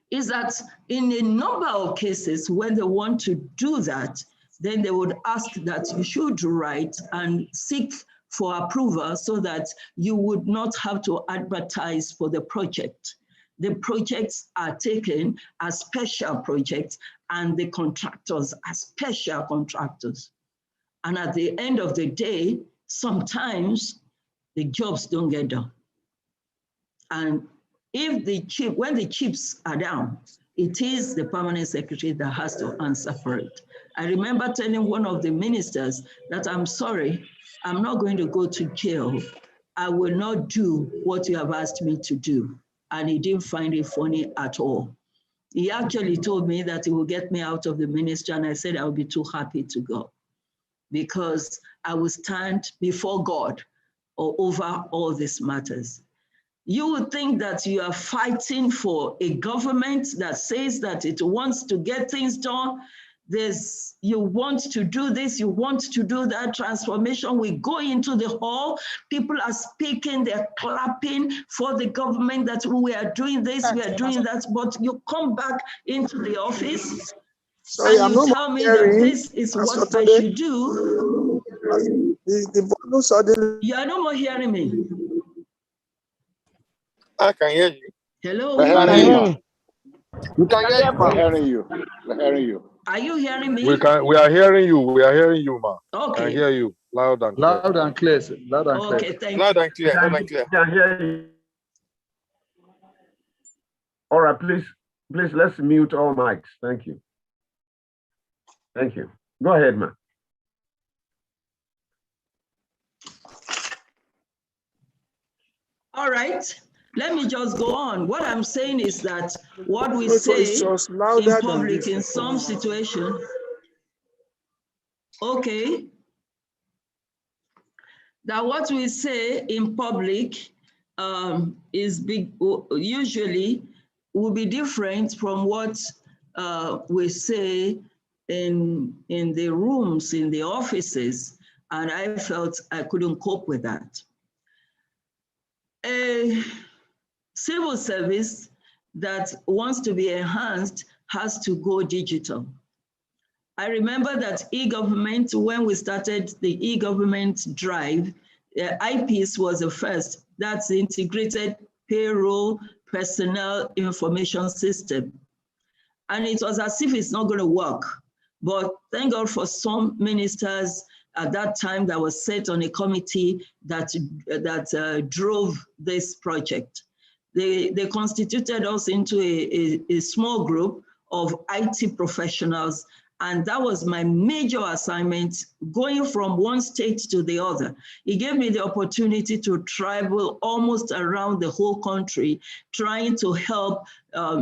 is that in a number of cases when they want to do that, then they would ask that you should write and seek for approval so that you would not have to advertise for the project. The projects are taken as special projects and the contractors are special contractors. And at the end of the day, sometimes the jobs don't get done. And if when the chips are down, it is the permanent secretary that has to answer for it. I remember telling one of the ministers that I'm sorry, I'm not going to go to jail. I will not do what you have asked me to do. And he didn't find it funny at all. He actually told me that he will get me out of the ministry, and I said I would be too happy to go because I will stand before God over all these matters. You would think that you are fighting for a government that says that it wants to get things done. You want to do this, you want to do that transformation. We go into the hall, people are speaking, they're clapping for the government that we are doing this, we are doing that, but you come back into the office Sorry, and I'm you not tell me hearing. that this is what I Saturday. should do. The volume suddenly. You are no more hearing me. I can hear you. Hello? We're hearing you, ma. We can hear you, We're ma. hearing you. We're hearing you. Are you hearing me? We are hearing you. We are hearing you, ma. Okay. Can hear you loud and clear. Loud and clear, sir. Loud and clear. Okay, thank Loud you. and clear. Loud and clear. Can hear you. All right, please, let's mute all mics. Thank you. Thank you. Go ahead, man. All right, let me just go on. What I'm saying is that what we It's say just in louder than public this. in some situation, okay, that what we say in public is usually will be different from what we say in the rooms, in the offices, and I felt I couldn't cope with that. A civil service that wants to be enhanced has to go digital. I remember that e-government, when we started the e-government drive, IPS was the first. That's the integrated payroll personnel information system. And it was as if it's not going to work. But thank God for some ministers at that time that was set on a committee that drove this project. They constituted us into a small group of IT professionals, and that was my major assignment, going from one state to the other. It gave me the opportunity to travel almost around the whole country, trying to help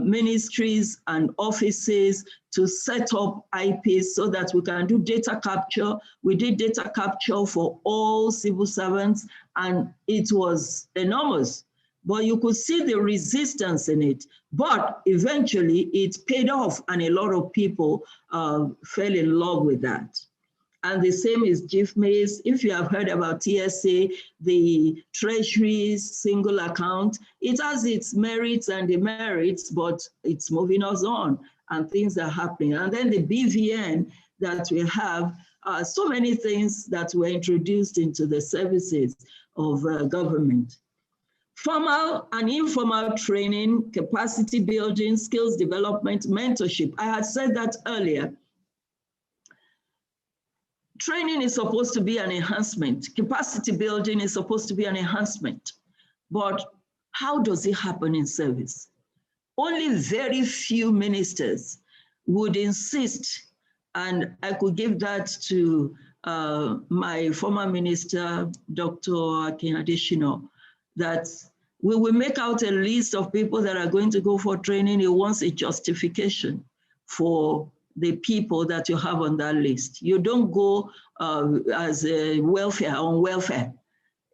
ministries and offices to set up IPs so that we can do data capture. We did data capture for all civil servants, and it was enormous. But you could see the resistance in it. But eventually it paid off, and a lot of people fell in love with that. And the same is GIFMAs. If you have heard about TSA, the Treasury's single account, it has its merits and demerits, but it's moving us on and things are happening. And then the BVN that we have, so many things that were introduced into the services of government. Formal and informal training, capacity building, skills development, mentorship. I had said that earlier. Training is supposed to be an enhancement. Capacity building is supposed to be an enhancement. But how does it happen in service? Only very few ministers would insist, and I could give that to my former minister, Dr. Akin Adeshino, that we will make out a list of people that are going to go for training. He wants a justification for the people that you have on that list. You don't go as a on welfare.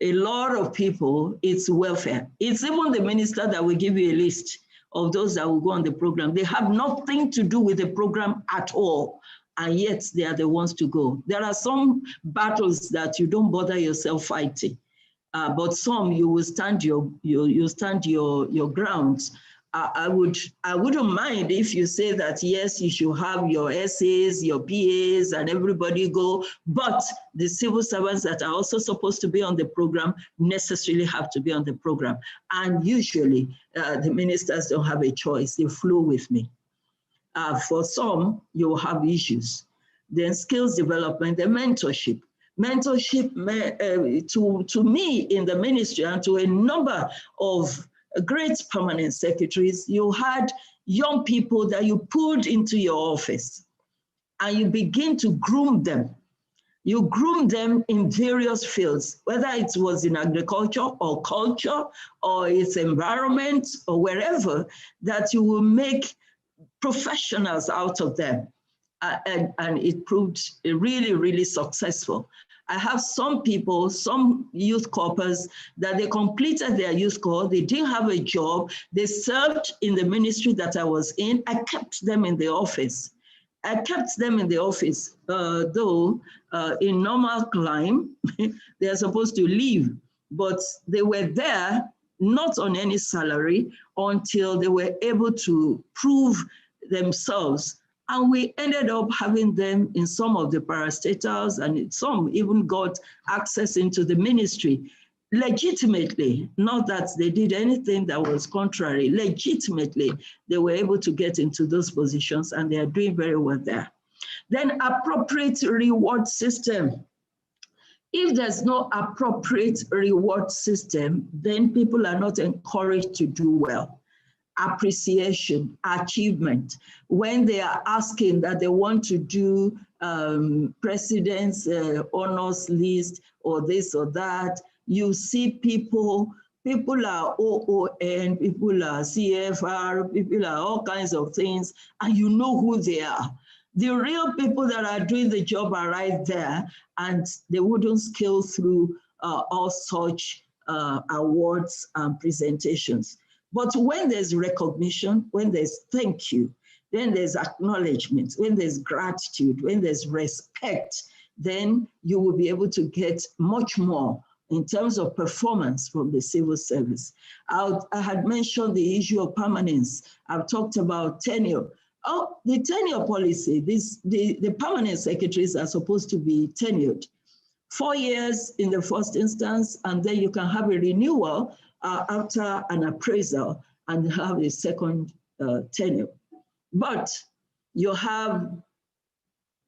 A lot of people, it's welfare. It's even the minister that will give you a list of those that will go on the program. They have nothing to do with the program at all, and yet they are the ones to go. There are some battles that you don't bother yourself fighting. But some you will stand your grounds. I wouldn't mind if you say that yes, you should have your SAs, your PAs, and everybody go. But the civil servants that are also supposed to be on the program necessarily have to be on the program. And usually the ministers don't have a choice. They flow with me. For some, you will have issues. Then skills development, the mentorship. Mentorship to me in the ministry and to a number of great permanent secretaries, you had young people that you pulled into your office and you begin to groom them. You groom them in various fields, whether it was in agriculture or culture or its environment or wherever, that you will make professionals out of them. And it proved really, really successful. I have some people, some youth corpers, that they completed their youth corps, they didn't have a job, they served in the ministry that I was in. I kept them in the office. Though in normal climb, they are supposed to leave, but they were there not on any salary until they were able to prove themselves And we ended up having them in some of the parastatals, and some even got access into the ministry legitimately, not that they did anything that was contrary. Legitimately, they were able to get into those positions, and they are doing very well there. Then appropriate reward system. If there's no appropriate reward system, then people are not encouraged to do well. Appreciation, achievement. When they are asking that they want to do president's honors list or this or that, you see people are OON, people are CFR, people are all kinds of things, and you know who they are. The real people that are doing the job are right there, and they wouldn't scale through all such awards and presentations. But when there's recognition, when there's thank you, then there's acknowledgement, when there's gratitude, when there's respect, then you will be able to get much more in terms of performance from the civil service. I had mentioned the issue of permanence. I've talked about tenure. Oh, the tenure policy, the permanent secretaries are supposed to be tenured. 4 years in the first instance, and then you can have a renewal after an appraisal and have a second tenure. But you have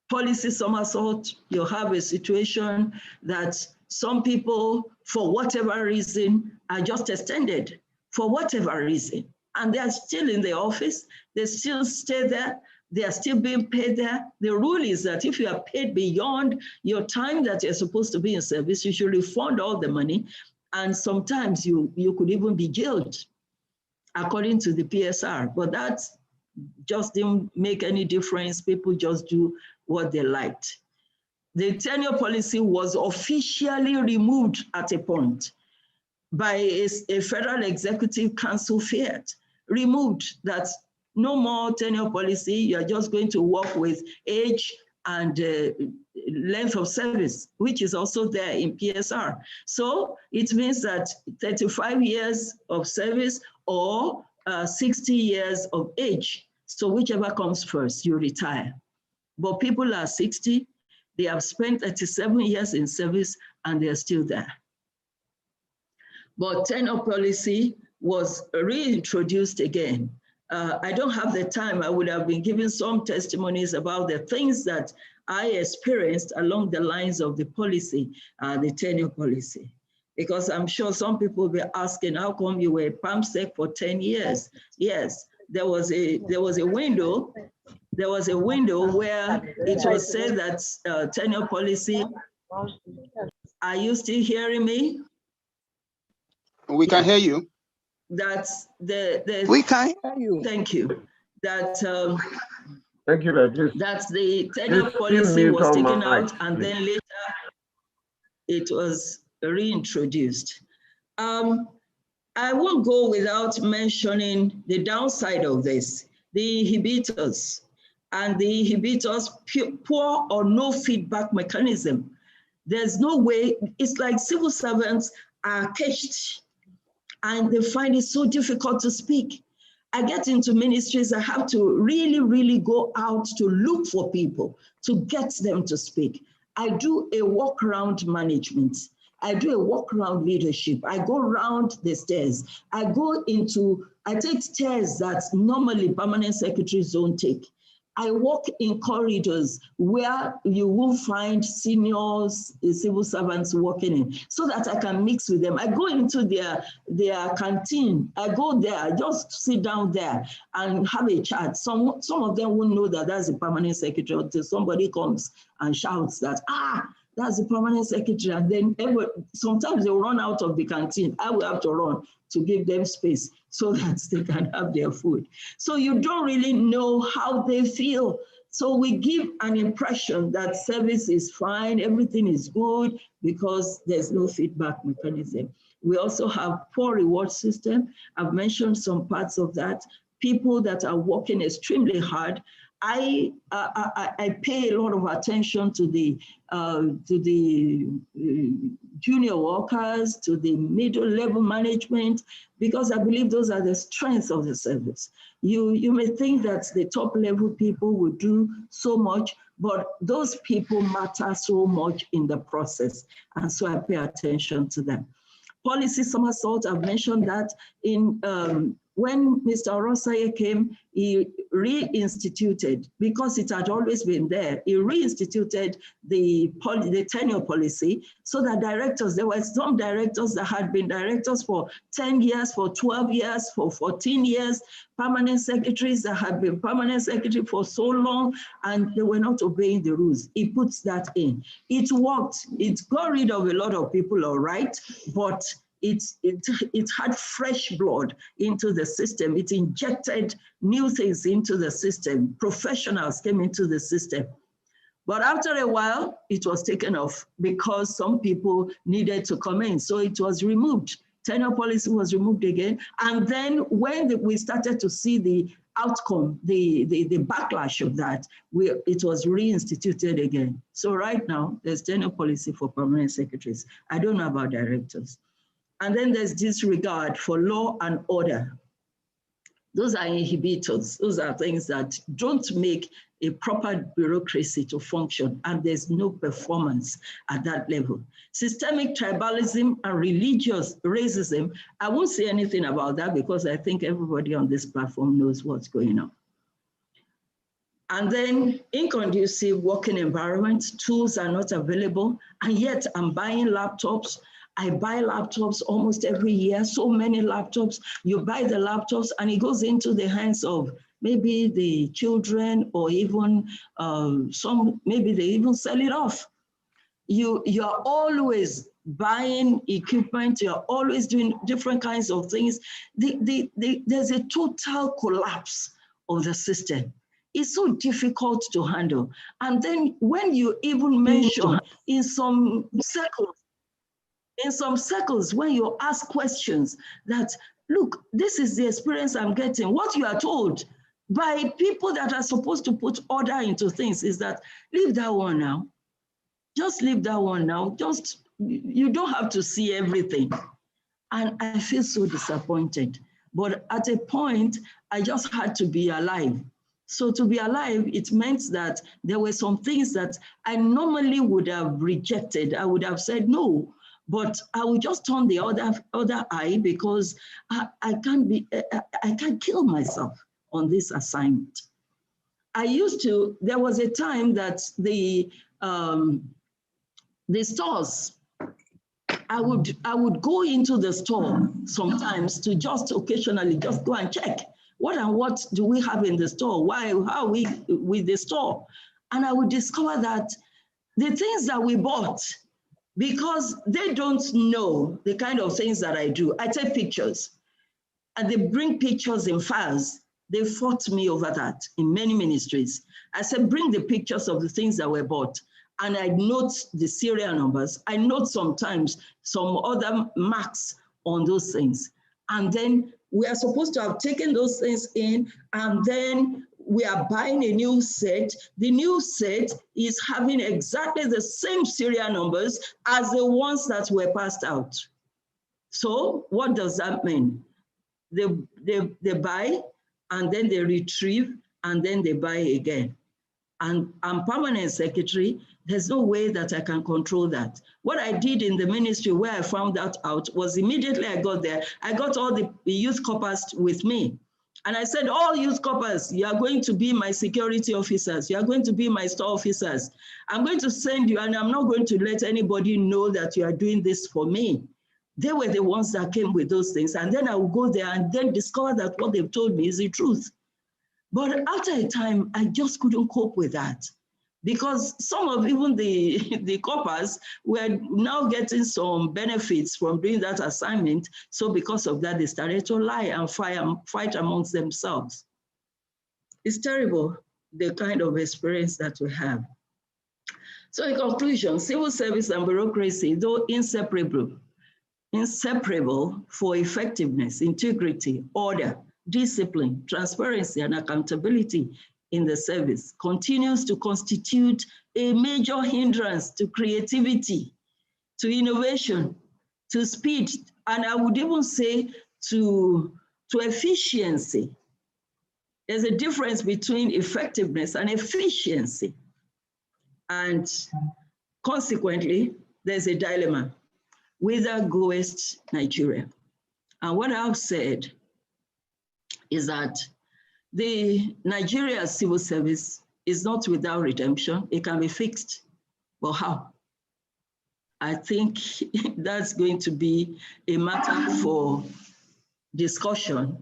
policy somersault, you have a situation that some people, for whatever reason, are just extended, for whatever reason. And they are still in the office, they still stay there, they are still being paid there. The rule is that if you are paid beyond your time that you're supposed to be in service, you should refund all the money. And sometimes you could even be jailed, according to the PSR. But that just didn't make any difference. People just do what they liked. The tenure policy was officially removed at a point by a federal executive council fiat, removed that no more tenure policy, you're just going to work with age and length of service, which is also there in PSR. So it means that 35 years of service or 60 years of age. So whichever comes first, you retire. But people are 60, they have spent 37 years in service and they're still there. But tenure policy was reintroduced again. I don't have the time. I would have been giving some testimonies about the things that I experienced along the lines of the policy, the tenure policy. Because I'm sure some people will be asking, how come you were PAMSEC for 10 years? Yes, there was a window. There was a window where it was said that tenure policy. Are you still hearing me? We can hear you. That's we can hear you. Thank you. That thank you, please. That the tenure policy was taken out, and then later it was reintroduced. I won't go without mentioning the downside of this, the inhibitors, and the inhibitors poor or no feedback mechanism. There's no way. It's like civil servants are caged, and they find it so difficult to speak. I get into ministries, I have to really, really go out to look for people to get them to speak. I do a walk around management. I do a walk around leadership. I go around the stairs. I take stairs that normally permanent secretaries don't take. I walk in corridors where you will find seniors, civil servants walking in, so that I can mix with them. I go into their canteen. I go there, just sit down there and have a chat. Some of them won't know that that's a permanent secretary until somebody comes and shouts that, that's the permanent secretary. And then sometimes they'll run out of the canteen. I will have to run to give them space so that they can have their food. So you don't really know how they feel. So we give an impression that service is fine, everything is good, because there's no feedback mechanism. We also have poor reward system. I've mentioned some parts of that. People that are working extremely hard I pay a lot of attention to the junior workers, to the middle level management, because I believe those are the strengths of the service. You may think that the top level people will do so much, but those people matter so much in the process. And so I pay attention to them. Policy somersault, I've mentioned that in when Mr. Orosaye came, he reinstituted, because it had always been there, he reinstituted the tenure policy so that directors, there were some directors that had been directors for 10 years, for 12 years, for 14 years, permanent secretaries that had been permanent secretary for so long, and they were not obeying the rules. He puts that in. It worked. It got rid of a lot of people, all right, but it had fresh blood into the system. It injected new things into the system. Professionals came into the system. But after a while, it was taken off because some people needed to come in. So it was removed. Tenure policy was removed again. And then when we started to see the outcome, the backlash of that, it was reinstituted again. So right now, there's tenure policy for permanent secretaries. I don't know about directors. And then there's disregard for law and order. Those are inhibitors. Those are things that don't make a proper bureaucracy to function, and there's no performance at that level. Systemic tribalism and religious racism, I won't say anything about that because I think everybody on this platform knows what's going on. And then inconducive working environment, tools are not available, and yet I'm buying laptops. I buy laptops almost every year, so many laptops. You buy the laptops and it goes into the hands of maybe the children, or even maybe they even sell it off. You're always buying equipment, you're always doing different kinds of things. There's a total collapse of the system. It's so difficult to handle. And then when you even mention in some circles, when you ask questions that, look, this is the experience I'm getting, what you are told by people that are supposed to put order into things is that, leave that one now. Just leave that one now. You don't have to see everything. And I feel so disappointed. But at a point, I just had to be alive. So to be alive, it meant that there were some things that I normally would have rejected. I would have said no. But I will just turn the other eye because I can't kill myself on this assignment. There was a time that the stores, I would go into the store sometimes to just occasionally just go and check what do we have in the store? How are we with the store? And I would discover that the things that we bought, because they don't know the kind of things that I do. I take pictures and they bring pictures in files. They fought me over that in many ministries. I said, bring the pictures of the things that were bought. And I note the serial numbers. I note sometimes some other marks on those things. And then we are supposed to have taken those things in, and then we are buying a new set. The new set is having exactly the same serial numbers as the ones that were passed out. So what does that mean? They buy, and then they retrieve, and then they buy again. And I'm permanent secretary. There's no way that I can control that. What I did in the ministry where I found that out was immediately I got there, I got all the youth corpers with me. And I said, all youth corpers, you are going to be my security officers. You are going to be my store officers. I'm going to send you, and I'm not going to let anybody know that you are doing this for me. They were the ones that came with those things. And then I will go there and then discover that what they've told me is the truth. But after a time, I just couldn't cope with that, because some of even the corpers were now getting some benefits from doing that assignment. So because of that, they started to lie and fight amongst themselves. It's terrible, the kind of experience that we have. So in conclusion, civil service and bureaucracy, though inseparable for effectiveness, integrity, order, discipline, transparency, and accountability, in the service continues to constitute a major hindrance to creativity, to innovation, to speed, and I would even say to efficiency. There's a difference between effectiveness and efficiency. And consequently, there's a dilemma. Whither goest Nigeria? And what I've said is that the Nigeria civil service is not without redemption. It can be fixed, but how? I think that's going to be a matter for discussion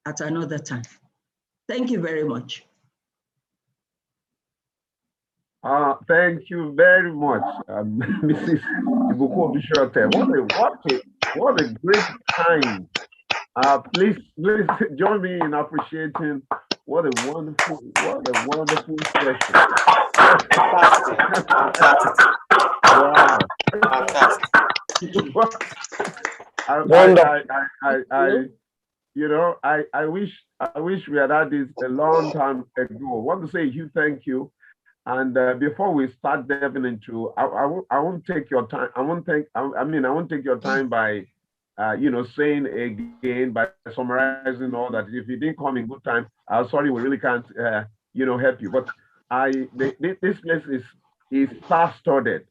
at another time. Thank you very much. Thank you very much, Mrs. Ibukun Odusote. What a great time. Please join me in appreciating what a wonderful session. Fantastic. Wow. Fantastic. I wish we had had this a long time ago. I want to say a huge thank you. And before we start delving into, I won't take your time. I won't take your time by, saying again, by summarizing all that. If you didn't come in good time, sorry, we really can't, help you. But this place is star-studded.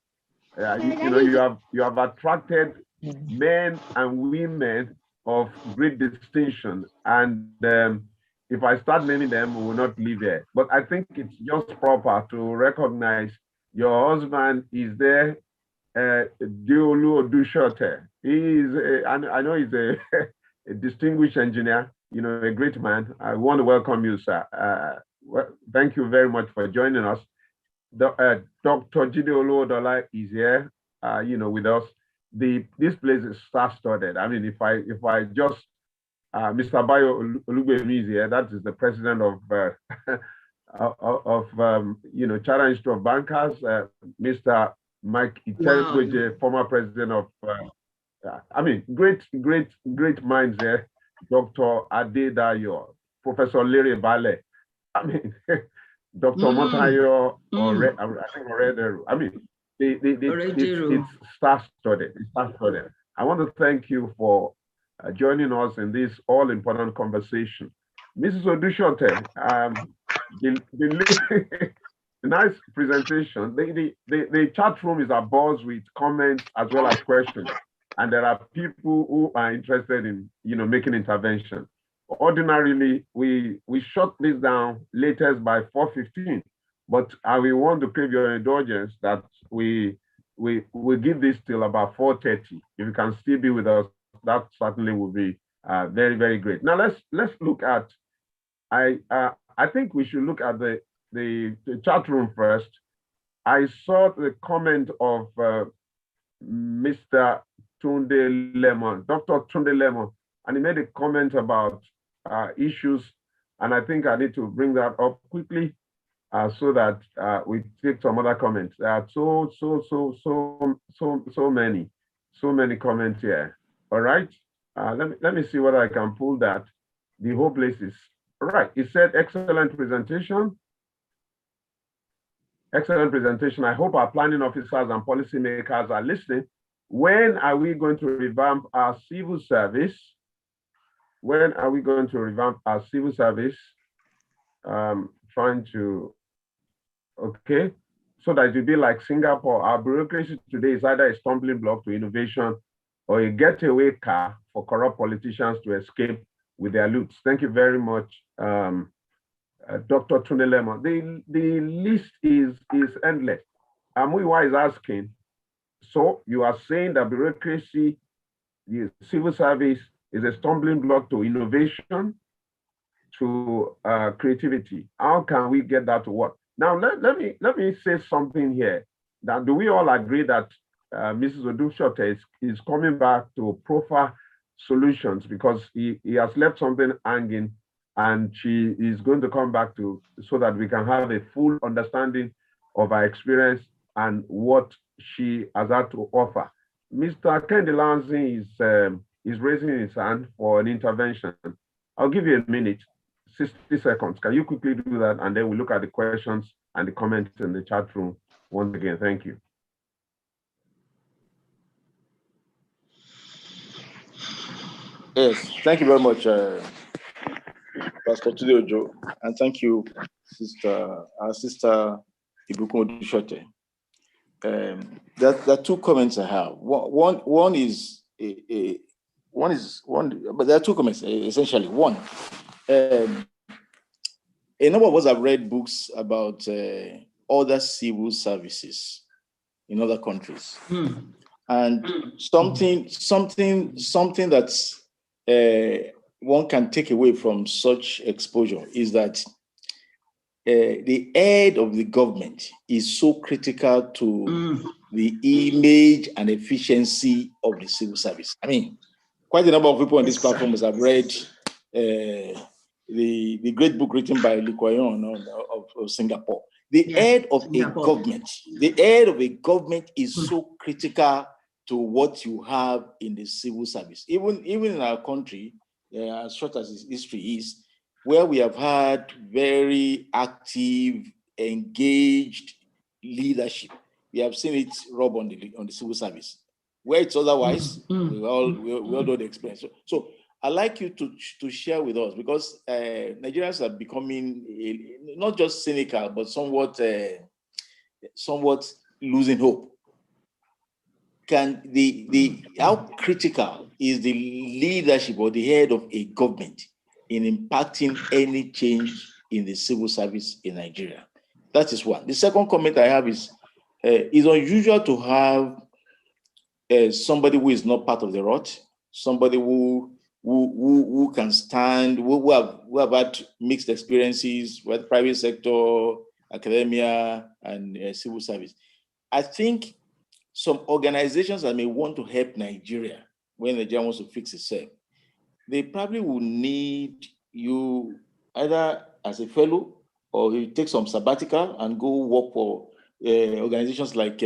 You have attracted men and women of great distinction, and if I start naming them, we will not leave here. But I think it's just proper to recognize your husband is there, Diolu Odusote. I know he's a distinguished engineer, a great man. I want to welcome you, sir. Thank you very much for joining us. Dr. Jideolu Odola is here, with us. This place is star-studded. I mean, if I just Mr. Bayo Olugbemi is here. That is the president of Charter Institute of Bankers. Mr. Mike Iterweje, former president of. Great minds there. Dr. Adedayo, Professor Lere Bale. Dr. Motayo, it's star-studded. It's star-studded. I want to thank you for joining us in this all-important conversation. Mrs. Odusote, the nice presentation. The chat room is abuzz with comments as well as questions. And there are people who are interested in, making intervention. Ordinarily, we shut this down latest by 4:15, but we want to crave your indulgence that we give this till about 4:30. If you can still be with us, that certainly will be very, very great. Now let's look at. I think we should look at the chat room first. I saw the comment of Mr. Tunde Lemon, Dr. Tunde Lemon, and he made a comment about issues, and I think I need to bring that up quickly so that we take some other comments. There are so many comments here. All right, let me see whether I can pull that. The whole place is all right. It said excellent presentation. Excellent presentation. I hope our planning officers and policymakers are listening. When are we going to revamp our civil service? When are we going to revamp our civil service? Trying to, okay, so that it will be like Singapore. Our bureaucracy today is either a stumbling block to innovation or a getaway car for corrupt politicians to escape with their loots. Thank you very much, Dr. Tunde Lemon. The list is endless. Amuiwa is asking, so you are saying that bureaucracy, the civil service, is a stumbling block to innovation, to creativity. How can we get that to work? Now, let me say something here. Now, do we all agree that Mrs. Odusote is coming back to proffer solutions because he has left something hanging, and she is going to come back to so that we can have a full understanding of her experience and what she has had to offer. Mr. Kendi Lansing is raising his hand for an intervention. I'll give you a minute 60 seconds. Can you quickly do that? And then we look at the questions and the comments in the chat room. Once again, thank you. Yes, thank you very much, Pastor Odusote, and thank you, our sister Ibukun Odusote. There are two comments I have. One is, but there are two comments essentially. One, a number of us have read books about other civil services in other countries, and something that's one can take away from such exposure is that the head of the government is so critical to the image and efficiency of the civil service. I mean, quite a number of people on this platform have read the great book written by Lee Kuan Yew of Singapore. The head of a government is so critical to what you have in the civil service. Even in our country, as short as its history is, where we have had very active, engaged leadership, we have seen it rub on the civil service. Where it's otherwise, we all know the experience. So I'd like you to share with us, because Nigerians are becoming not just cynical, but somewhat losing hope. How critical is the leadership or the head of a government in impacting any change in the civil service in Nigeria? That is one. The second comment I have is it's unusual to have somebody who is not part of the rot, somebody who can stand, who have had mixed experiences with private sector, academia, and civil service. I think some organizations that may want to help Nigeria when Nigeria wants to fix itself, they probably will need you either as a fellow, or you take some sabbatical and go work for organizations like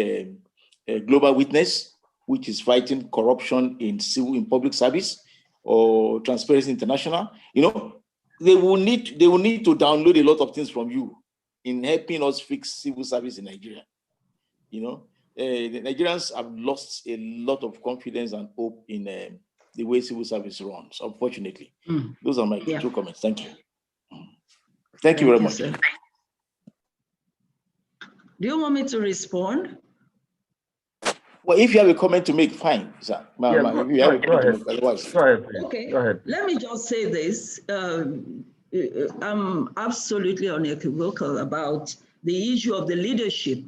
Global Witness, which is fighting corruption in public service, or Transparency International. You know, they will need to download a lot of things from you in helping us fix civil service in Nigeria. You know, the Nigerians have lost a lot of confidence and hope in the way civil service runs, unfortunately. Those are my two comments. Thank you. Thank you very much. Sir. Do you want me to respond? Well, if you have a comment to make, fine, sir. Go ahead. Okay. Go ahead. Let me just say this. I'm absolutely unequivocal about the issue of the leadership.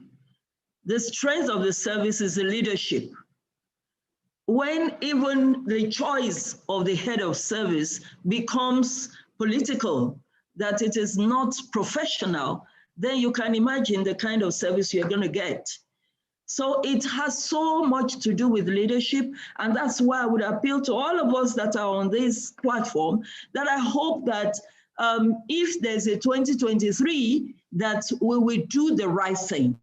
The strength of the service is the leadership. When even the choice of the head of service becomes political, that it is not professional, then you can imagine the kind of service you're going to get. So it has so much to do with leadership, and that's why I would appeal to all of us that are on this platform, that I hope that if there's a 2023, that we will do the right thing.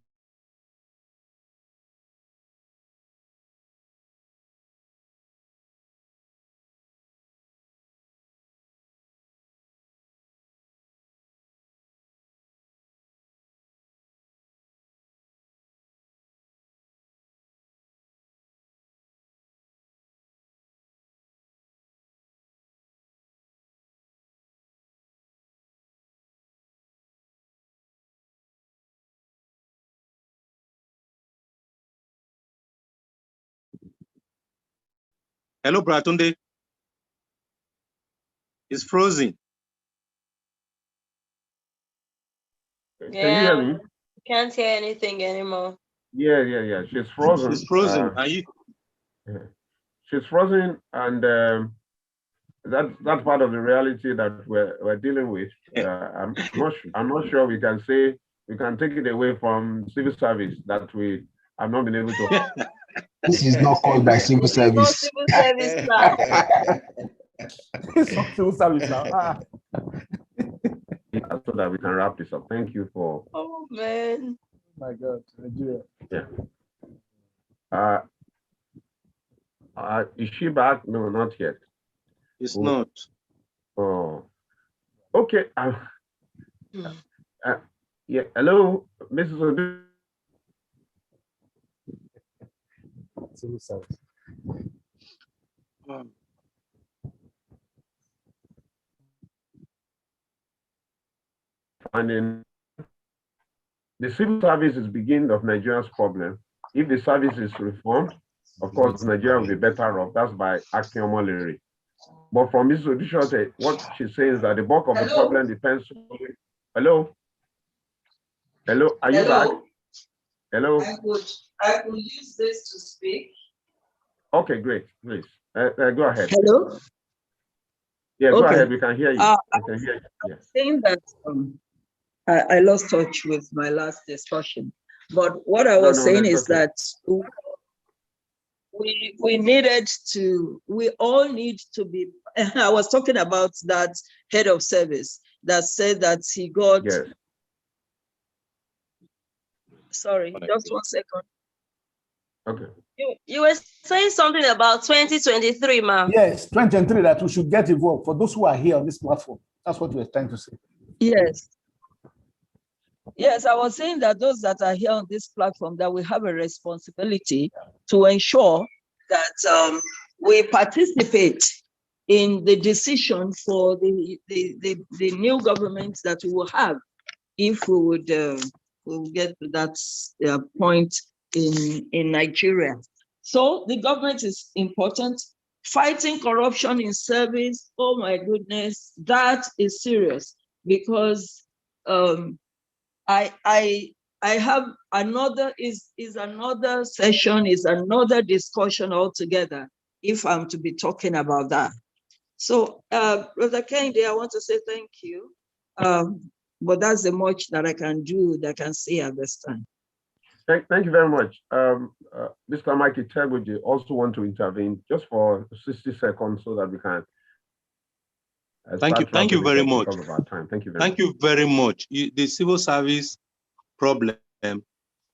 Hello, Bratunde. It's frozen. Can you hear me? Can't hear anything anymore. Yeah. She's frozen. She's frozen. Are you? She's frozen, and that's part of the reality that we're dealing with. I'm not sure we can take it away from civil service that we have not been able to. This is not called by civil service. Civil service now. It's not civil service now. So that we can wrap this up. Thank you for. Oh man. My God, Nigeria. Yeah. Is she back? No, not yet. It's not. Oh. Okay. Yeah. Hello, Mrs. Odu. Civil service. Finding the civil service is the beginning of Nigeria's problem. If the service is reformed, of course, Nigeria will be better off. That's by Akin. But from Mrs. Odusote, what she's saying is that the bulk of the problem depends on. Hello? Hello? Are you back? Hello? I could use this to speak. Okay, great. Please. Go ahead. Hello? Yeah, okay. Go ahead. We can hear you. We can hear you. Yes. Saying that I lost touch with my last discussion. But what I was saying is that we needed to, we all need to be, I was talking about that head of service that said that he got, yes. Sorry, just 1 second. Okay. You were saying something about 2023, ma'am. Yes, 2023, that we should get involved for those who are here on this platform. That's what we're trying to say. Yes. Yes, I was saying that those that are here on this platform, that we have a responsibility to ensure that we participate in the decision for the new government that we will have if we would we'll get to that point in Nigeria. So the government is important. Fighting corruption in service, oh my goodness, that is serious, because I have another another session, is another discussion altogether, if I'm to be talking about that. So Brother Kennedy, I want to say thank you. But that's the much that I can do, that I can say at this time. Thank you very much. Mr. Mikey Teguji also want to intervene just for 60 seconds so that we can. Thank you very much. Thank you very much. Thank you very much. The civil service problem,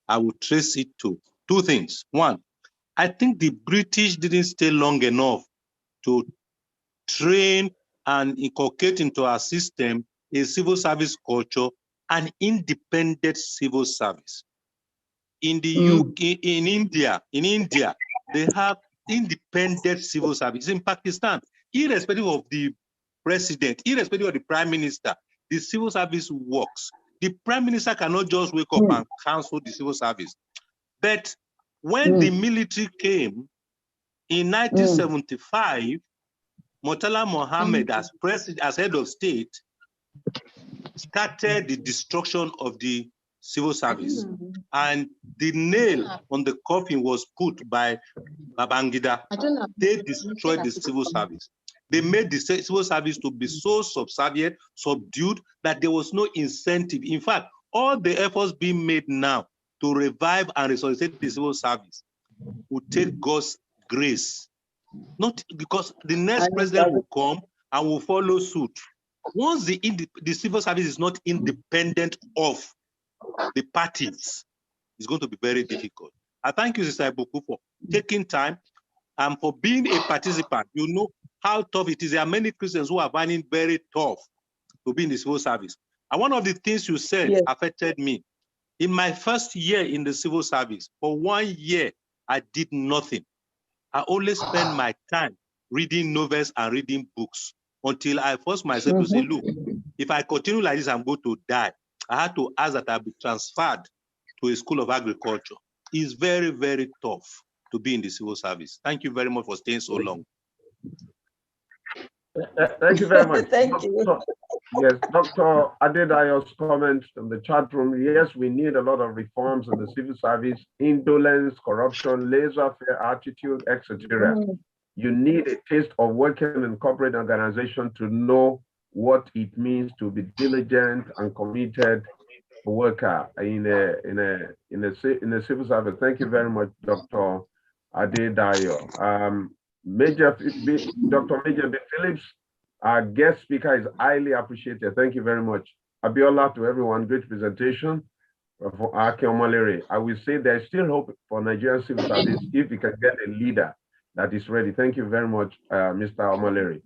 I would trace it to two things. One, I think the British didn't stay long enough to train and inculcate into our system a civil service culture, an independent civil service. In the UK, in India, they have independent civil service. In Pakistan, irrespective of the president, irrespective of the prime minister, the civil service works. The prime minister cannot just wake up and cancel the civil service. But when the military came in 1975, Murtala Mohammed, as head of state, started the destruction of the civil service. And the nail on the coffin was put by Babangida. They destroyed the civil service. They made the civil service to be so subservient, subdued, that there was no incentive. In fact, all the efforts being made now to revive and resuscitate the civil service will take God's grace. Not because the next president will come and will follow suit. Once the civil service is not independent of the parties, it's going to be very difficult. I thank you, Sister Ibukun, for taking time and for being a participant. You know how tough it is. There are many Christians who are finding very tough to be in the civil service. And one of the things you said affected me. In my first year in the civil service, for 1 year, I did nothing. I only spend my time reading novels and reading books until I forced myself to say, look, if I continue like this, I'm going to die. I had to ask that I be transferred to a school of agriculture. It's very, very tough to be in the civil service. Thank you very much for staying so long. Thank you very much. Thank you. Yes, Dr. Adedayo's comment in the chat room. Yes, we need a lot of reforms in the civil service, indolence, corruption, laissez-faire attitude, etc. You need a taste of working in corporate organization to know what it means to be diligent and committed worker in a civil service. Thank you very much, Dr. Adedayo. Dr. Major B. Phillips, our guest speaker, is highly appreciated. Thank you very much. Abiola, to everyone, great presentation for Akin Omoleri. I will say there's still hope for Nigerian civil service if we can get a leader that is ready. Thank you very much, Mr. Omoleri.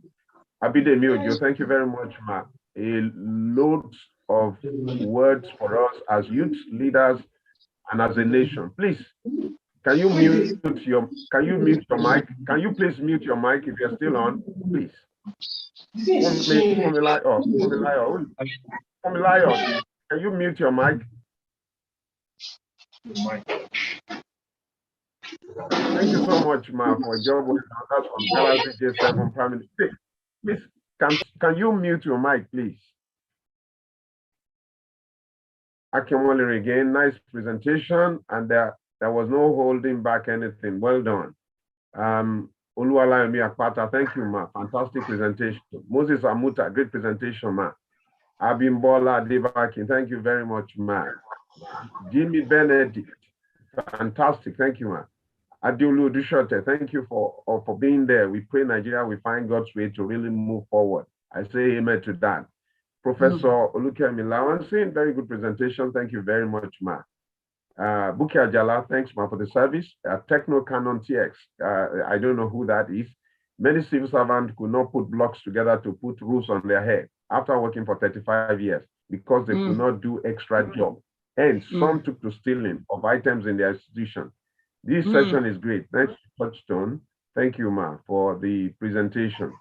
Abide Miojo, thank you very much, Ma. a load of words for us as youth leaders and as a nation. Please, can you mute your mic? Can you please mute your mic if you're still on, please? Can you mute your mic? Thank you so much, Ma, for a job well done. That's from Galaxy J7 Prime. Please, can you mute your mic, please? Akimole again, nice presentation, and there was no holding back anything. Well done. Oluwalayomi Akpata, thank you, Ma. Fantastic presentation. Moses Amuta, great presentation, Ma. Abimbola Debakin, thank you very much, Ma. Jimmy Benedict, fantastic, thank you, Ma. Adiolu Odusote, thank you for being there. We pray Nigeria will find God's way to really move forward. I say amen to that. Professor Olukemi Lawansi, very good presentation. Thank you very much, Ma. Buki Ajala, thanks, Ma, for the service. Techno Canon TX, I don't know who that is. Many civil servants could not put blocks together to put roofs on their head after working for 35 years because they could not do extra job. Hence, some took to stealing of items in their institution. This session is great. Thanks to Touchstone. Thank you, Ma, for the presentation.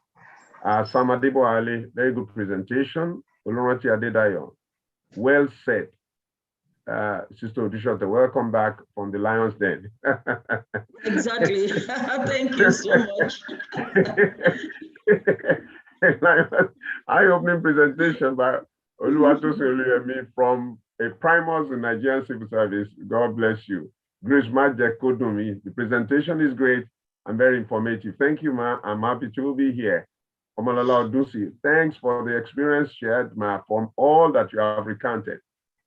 Samadebo Ali, very good presentation. Olorati Adedayo, well said. Sister Odusote, welcome back from the Lion's Den. Exactly. Thank you so much. Eye-opening presentation by Oluwatosin from a Primus in Nigerian Civil Service. God bless you. Grace Majek Kodumi, the presentation is great and very informative. Thank you, Ma. I'm happy to be here. Omalala Odusi, thanks for the experience shared, Ma, from all that you have recounted.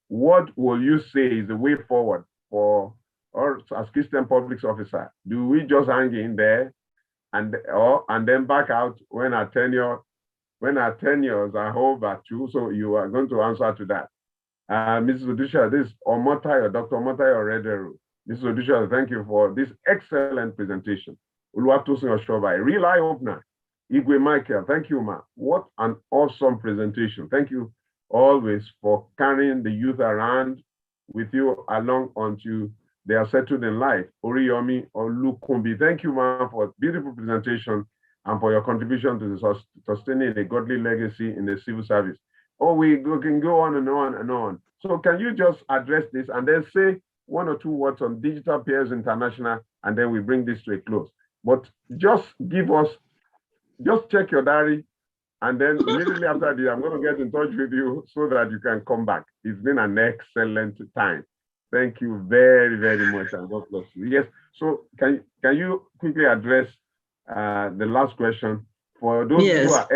What will you say is the way forward for us as Christian public officer? Do we just hang in there and then back out when our tenures are over too? So you are going to answer to that. Mrs. Odusha, this is Omotayo, Dr. Omotayo Rederu. Mrs. Odusha, thank you for this excellent presentation. Oluwatosin Oshoba, real eye opener. Igwe Michael, thank you, Ma. What an awesome presentation. Thank you always for carrying the youth around with you along until they are settled in life. Oriyomi Olukumbi, thank you, Ma, for a beautiful presentation and for your contribution to the sustaining a godly legacy in the civil service. Oh, we can go on and on and on. So can you just address this and then say one or two words on Digital Peers International, and then we bring this to a close. But just check your diary, and then immediately after this, I'm going to get in touch with you so that you can come back. It's been an excellent time. Thank you very, very much, and God bless you. Yes, so can you quickly address the last question for those who are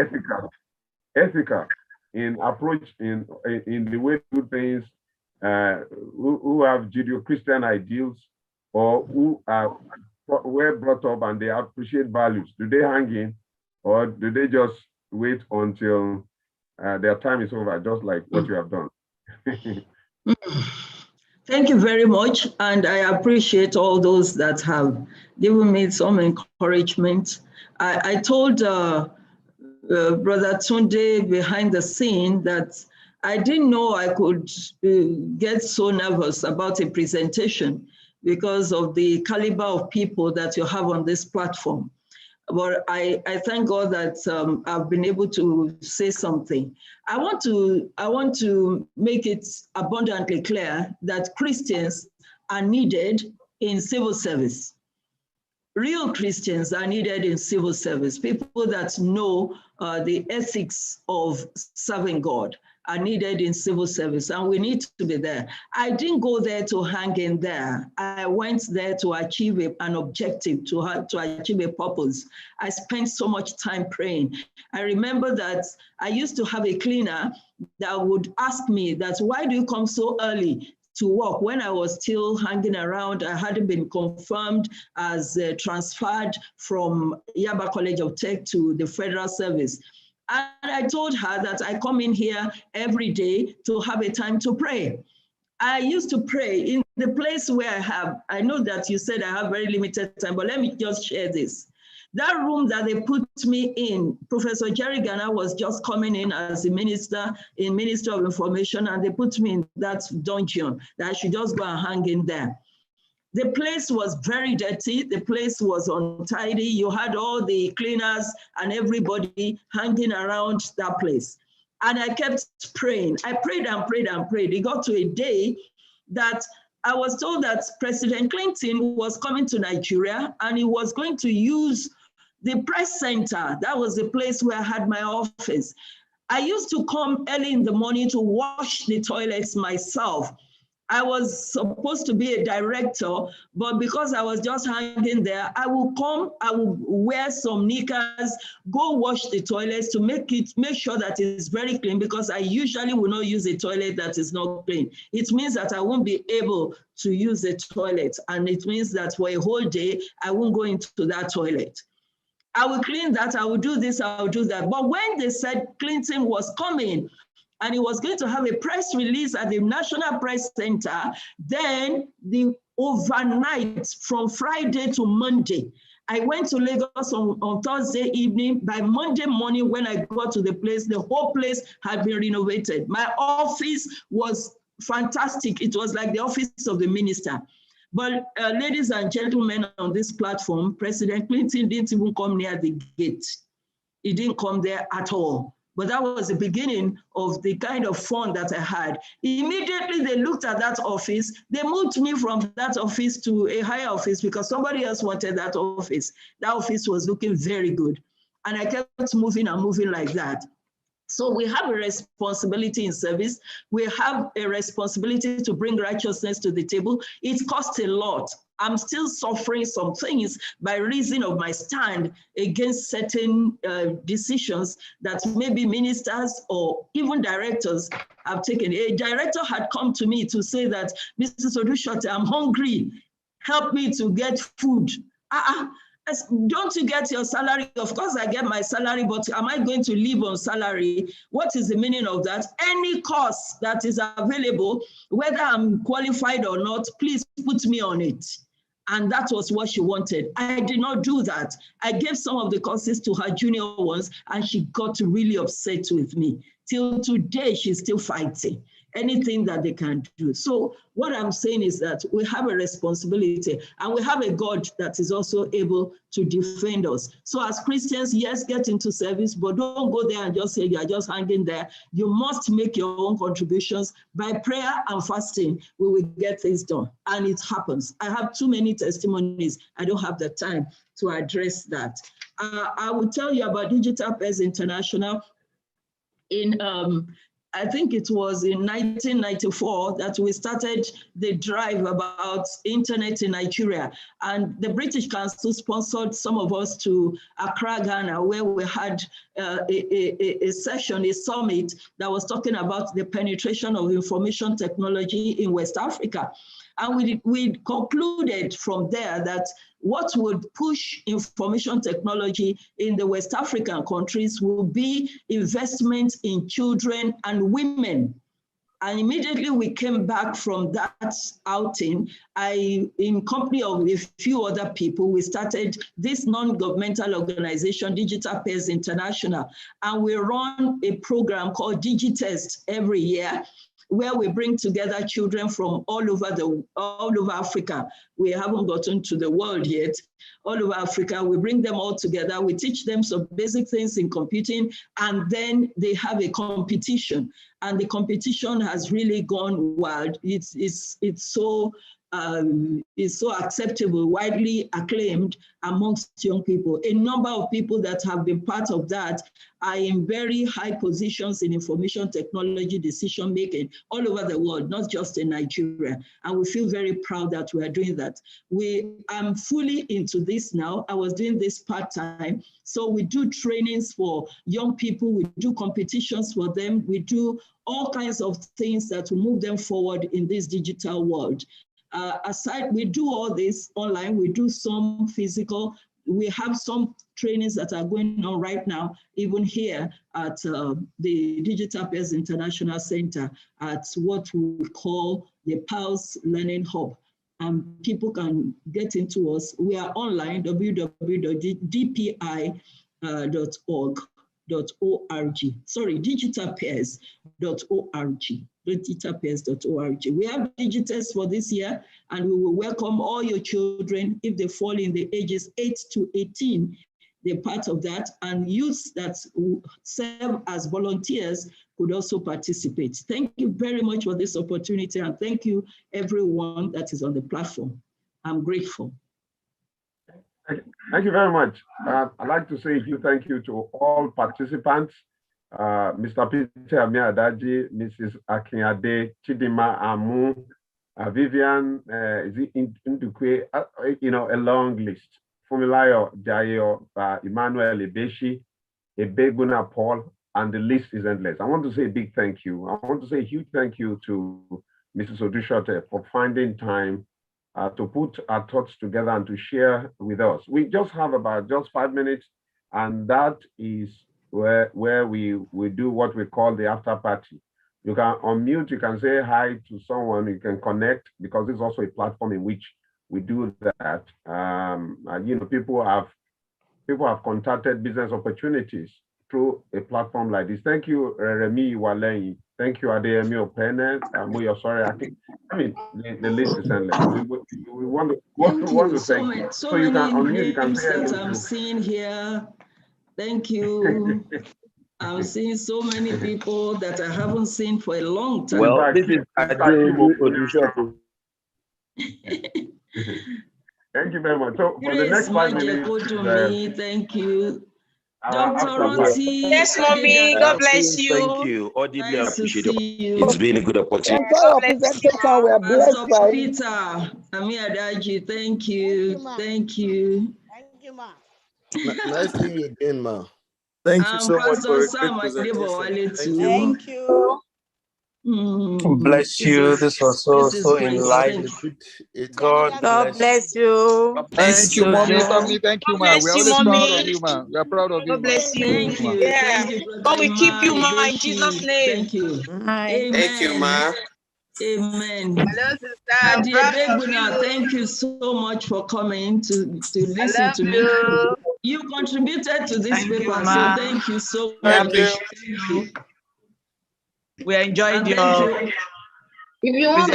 ethical in approach, in the way to do things, who have Judeo-Christian ideals, or who were brought up and they appreciate values? Do they hang in, or do they just wait until their time is over, just like what you have done? Thank you very much, and I appreciate all those that have given me some encouragement. I told Brother Tunde behind the scene that I didn't know I could get so nervous about a presentation because of the caliber of people that you have on this platform. But I thank God that I've been able to say something. I want to make it abundantly clear that Christians are needed in civil service. Real Christians are needed in civil service. People that know the ethics of serving God are needed in civil service, and we need to be there. I didn't go there to hang in there. I went there to achieve an objective, to achieve a purpose. I spent so much time praying. I remember that I used to have a cleaner that would ask me that, why do you come so early to work? When I was still hanging around, I hadn't been confirmed as transferred from Yaba College of Tech to the federal service. And I told her that I come in here every day to have a time to pray. I used to pray in the place where I know that you said I have very limited time, but let me just share this. That room that they put me in, Professor Jerry Garner was just coming in as a minister in Ministry of Information, and they put me in that dungeon that I should just go and hang in there. The place was very dirty. The place was untidy. You had all the cleaners and everybody hanging around that place. And I kept praying. I prayed and prayed and prayed. It got to a day that I was told that President Clinton was coming to Nigeria and he was going to use the press center. That was the place where I had my office. I used to come early in the morning to wash the toilets myself. I was supposed to be a director, but because I was just hanging there, I will come, I will wear some knickers, go wash the toilets to make sure that it's very clean, because I usually will not use a toilet that is not clean. It means that I won't be able to use the toilet, and it means that for a whole day, I won't go into that toilet. I will clean that, I will do this, I will do that. But when they said Clinton was coming, and he was going to have a press release at the National Press Center, then the overnight from Friday to Monday, I went to Lagos on Thursday evening. By Monday morning, when I got to the place, the whole place had been renovated. My office was fantastic. It was like the office of the minister. But ladies and gentlemen on this platform, President Clinton didn't even come near the gate. He didn't come there at all. But that was the beginning of the kind of fun that I had. Immediately they looked at that office. They moved me from that office to a higher office because somebody else wanted that office. That office was looking very good. And I kept moving and moving like that. So we have a responsibility in service. We have a responsibility to bring righteousness to the table. It costs a lot. I'm still suffering some things by reason of my stand against certain decisions that maybe ministers or even directors have taken. A director had come to me to say that, Mrs. Odusote, I'm hungry. Help me to get food. Don't you get your salary? Of course I get my salary, but am I going to live on salary? What is the meaning of that? Any course that is available, whether I'm qualified or not, please put me on it. And that was what she wanted. I did not do that. I gave some of the courses to her junior ones, and she got really upset with me. Till today, she's still fighting anything that they can do. So what I'm saying is that we have a responsibility, and we have a God that is also able to defend us. So as Christians, yes, get into service, but don't go there and just say you're just hanging there. You must make your own contributions. By prayer and fasting, we will get things done. And it happens. I have too many testimonies. I don't have the time to address that. I will tell you about Digital Pairs International. I think it was in 1994 that we started the drive about internet in Nigeria. And the British Council sponsored some of us to Accra, Ghana, where we had a session, a summit that was talking about the penetration of information technology in West Africa. And we concluded from there that what would push information technology in the West African countries will be investment in children and women. And immediately we came back from that outing. In company of a few other people, we started this non-governmental organization, Digital Pairs International. And we run a program called DigiTest every year, where we bring together children from all over Africa. We haven't gotten to the world yet. All over Africa, we bring them all together. We teach them some basic things in computing, and then they have a competition. And the competition has really gone wild. It's so acceptable, widely acclaimed amongst young people. A number of people that have been part of that are in very high positions in information technology decision-making all over the world, not just in Nigeria. And we feel very proud that we are doing that. I'm fully into this now. I was doing this part-time. So we do trainings for young people. We do competitions for them. We do all kinds of things that will move them forward in this digital world. Aside, we do all this online, we do some physical, we have some trainings that are going on right now, even here at the Digital Pairs International Center at what we call the Pulse Learning Hub. and people can get into us. We are online, www.dpi.org. Sorry, digitalpairs.org. digitalpairs.org. We have digitals for this year, and we will welcome all your children if they fall in the ages 8 to 18. They're part of that, and youths that serve as volunteers could also participate. Thank you very much for this opportunity, and thank you everyone that is on the platform. I'm grateful. Thank you very much. I'd like to say a huge thank you to all participants, Mr. Peter Amiadaji, Mrs. Akinyade, Chidima Amu, Vivian Ndukwe, a long list. Fumilayo Jayo, Emmanuel Ebeshi, Ebeguna Paul, and the list is endless. I want to say a big thank you. I want to say a huge thank you to Mrs. Odusote for finding time to put our thoughts together and to share with us. We just have about 5 minutes, and that is where we do what we call the after party. You can unmute, you can say hi to someone, you can connect, because it's also a platform in which we do that. People have contacted business opportunities through a platform like this. Thank you, Remy Walenyi. Thank you, Adeyemi Opene. The list is endless. We want to thank you. So you can unmute, you can say hello. I'm seeing here. Thank you. I'm seeing so many people that I haven't seen for a long time. Well, this is Odusote. Thank you very much. So for the next 5 minutes, thank you. Dr. Ronti. Yes, mommy. God bless you. Thank you. Audibly appreciate it. You. It's been a good opportunity. Pastor Peter Amiadaji, thank you. Thank you. Thank you, ma. Nice seeing you again, ma. Thank you so much for Pastor a great presentation. Thank you. Bless you. This was so enlightening. God bless you. Thank you, mommy. Family, thank you, man. We're always proud of you, man. We're proud of you. God bless you. Thank you. Yeah. Thank you. God will keep you, ma, in Jesus' name. Thank you. Amen. Thank you, ma. Amen. Hello, sister. Thank you so much for coming to listen to me. You contributed to this paper, so thank you so much. Thank you. We enjoyed your If you want,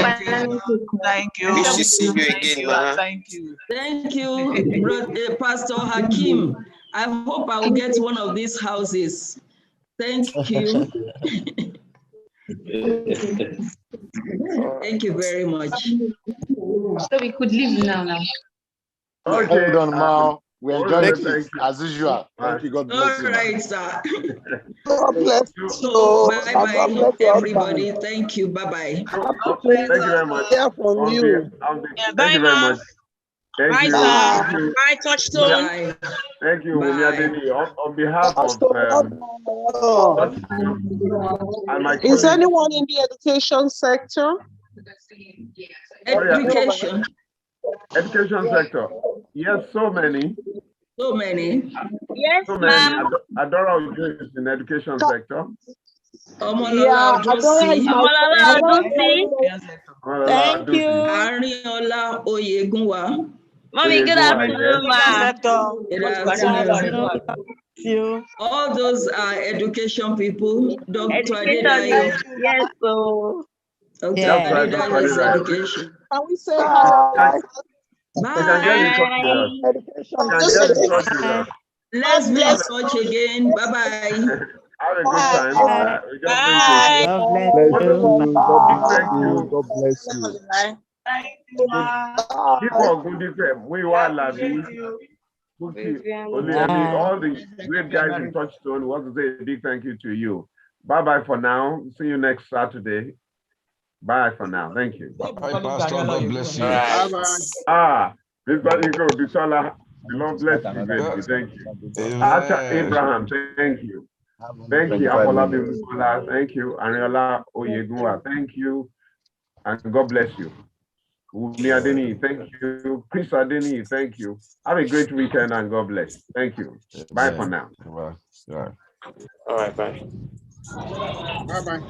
thank you. We should see you again, ma. Thank you. Thank you, Pastor Hakim. I hope I will get one of these houses. Thank you. Thank you very much. So we could leave now. Okay, done, ma. We enjoy it as usual. Thank you. God bless you. All right, sir. God bless you. So, bye-bye, everybody. Thank you. Bye-bye. Thank you very much. Hear from you. Thank you very much. Thank you. Bye, Touchstone. Bye. Thank you, Adeni. On behalf of and my Is anyone in the education sector? Education sector. Yes, so many. So many. Yes, so many. Adora is in the education sector. Omolola Thank you. Ariola Oyegunwa. Mommy, good afternoon, ma. Good afternoon. All those are education people. Dr. Adedayo. Yes, so. Okay, Adedayo is education. Can we say hi? Bye. Let's be in touch again. Bye-bye. Have a good time. Bye. God bless you. We are loving. All the great guys in Touchstone want to say a big thank you to you. Bye-bye for now. See you next Saturday. Bye for now. Thank you. Bye, Pastor. God bless you. Bye-bye. Mr. Iko Bisola, the Lord bless you greatly. Thank you. Acha Abraham, thank you. Thank you, Afolabi Mukola. Thank you, Ariola Oyegunwa. Thank you, and God bless you. Umi Adeni, thank you. Chris Adeni, thank you. Have a great weekend and God bless. Thank you. Bye for now. Bye. All right, bye. Bye-bye.